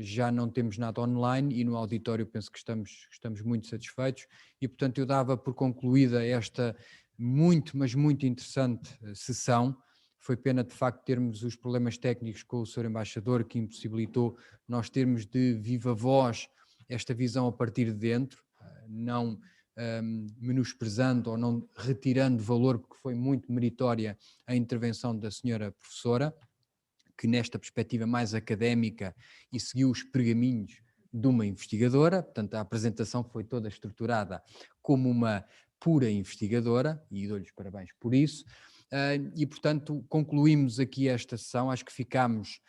já não temos nada online e no auditório penso que estamos muito satisfeitos e, portanto, eu dava por concluída esta muito, mas muito interessante sessão. Foi pena, de facto, termos os problemas técnicos com o Sr. Embaixador, que impossibilitou nós termos de viva voz esta visão a partir de dentro, não menosprezando ou não retirando valor, porque foi muito meritória a intervenção da senhora professora, que nesta perspectiva mais académica e seguiu os pergaminhos de uma investigadora, portanto a apresentação foi toda estruturada como uma pura investigadora, e dou-lhes parabéns por isso, e portanto concluímos aqui esta sessão. Acho que ficámos,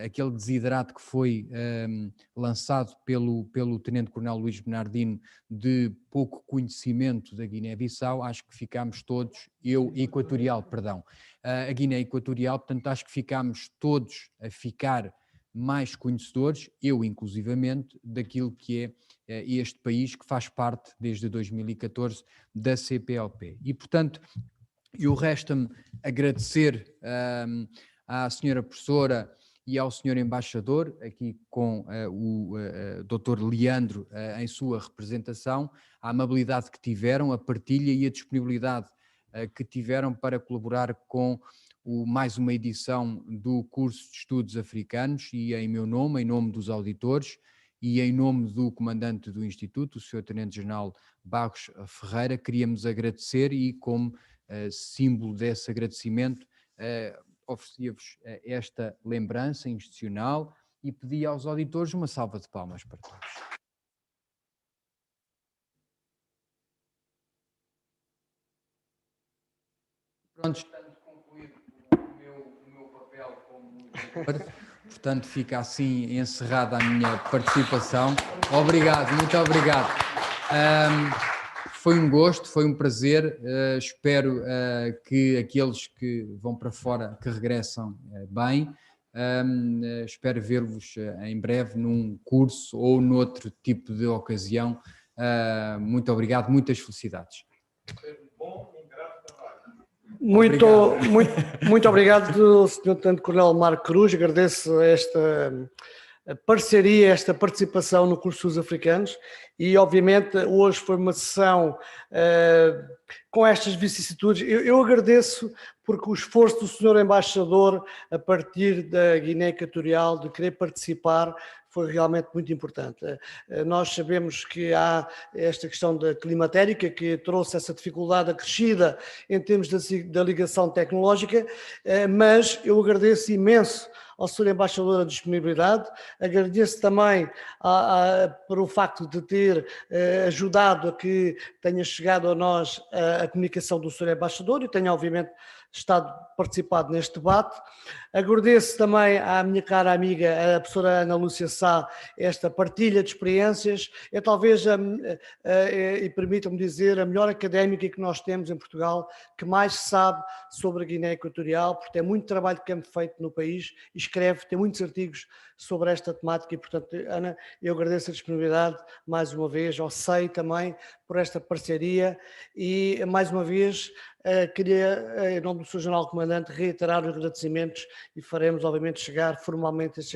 aquele desidrato que foi lançado pelo Tenente-Coronel Luís Bernardino de pouco conhecimento da Guiné-Bissau, acho que ficámos todos, a Guiné Equatorial, portanto acho que ficámos todos a ficar mais conhecedores, eu inclusivamente, daquilo que é este país que faz parte desde 2014 da CPLP. E portanto, eu resta-me agradecer à senhora professora e ao senhor embaixador, aqui com o Dr. Leandro em sua representação, a amabilidade que tiveram, a partilha e a disponibilidade que tiveram para colaborar com mais uma edição do curso de Estudos Africanos, e em meu nome, em nome dos auditores e em nome do comandante do Instituto, o Sr. Tenente-General Barros Ferreira, queríamos agradecer e, como símbolo desse agradecimento, oferecia-vos esta lembrança institucional e pedi aos auditores uma salva de palmas para todos. Pronto, estando concluído o meu papel como editor, portanto fica assim encerrada a minha participação. Obrigado, muito obrigado. Foi um gosto, foi um prazer, espero que aqueles que vão para fora, que regressam bem, espero ver-vos em breve num curso ou noutro tipo de ocasião. Muito obrigado, muitas felicidades. Muito obrigado, Sr. Tenente-Coronel Marco Cruz, agradeço esta parceria, esta participação no curso dos africanos, e obviamente hoje foi uma sessão com estas vicissitudes. Eu agradeço porque o esforço do Sr. Embaixador a partir da Guiné Equatorial de querer participar foi realmente muito importante. Nós sabemos que há esta questão da climatérica que trouxe essa dificuldade acrescida em termos da ligação tecnológica, mas eu agradeço imenso ao Sr. Embaixador a disponibilidade, agradeço também por o facto de ter ajudado a que tenha chegado a nós a comunicação do Sr. Embaixador e tenha obviamente participado neste debate. Agradeço também à minha cara amiga, a professora Ana Lúcia Sá, esta partilha de experiências. É talvez, e permitam-me dizer, a melhor académica que nós temos em Portugal, que mais sabe sobre a Guiné Equatorial, porque tem muito trabalho de campo feito no país e escreve, tem muitos artigos sobre esta temática e, portanto, Ana, eu agradeço a disponibilidade mais uma vez, ao SEI também, por esta parceria e, mais uma vez, queria, em nome do Sr. General Comandante, reiterar os agradecimentos e faremos, obviamente, chegar formalmente estes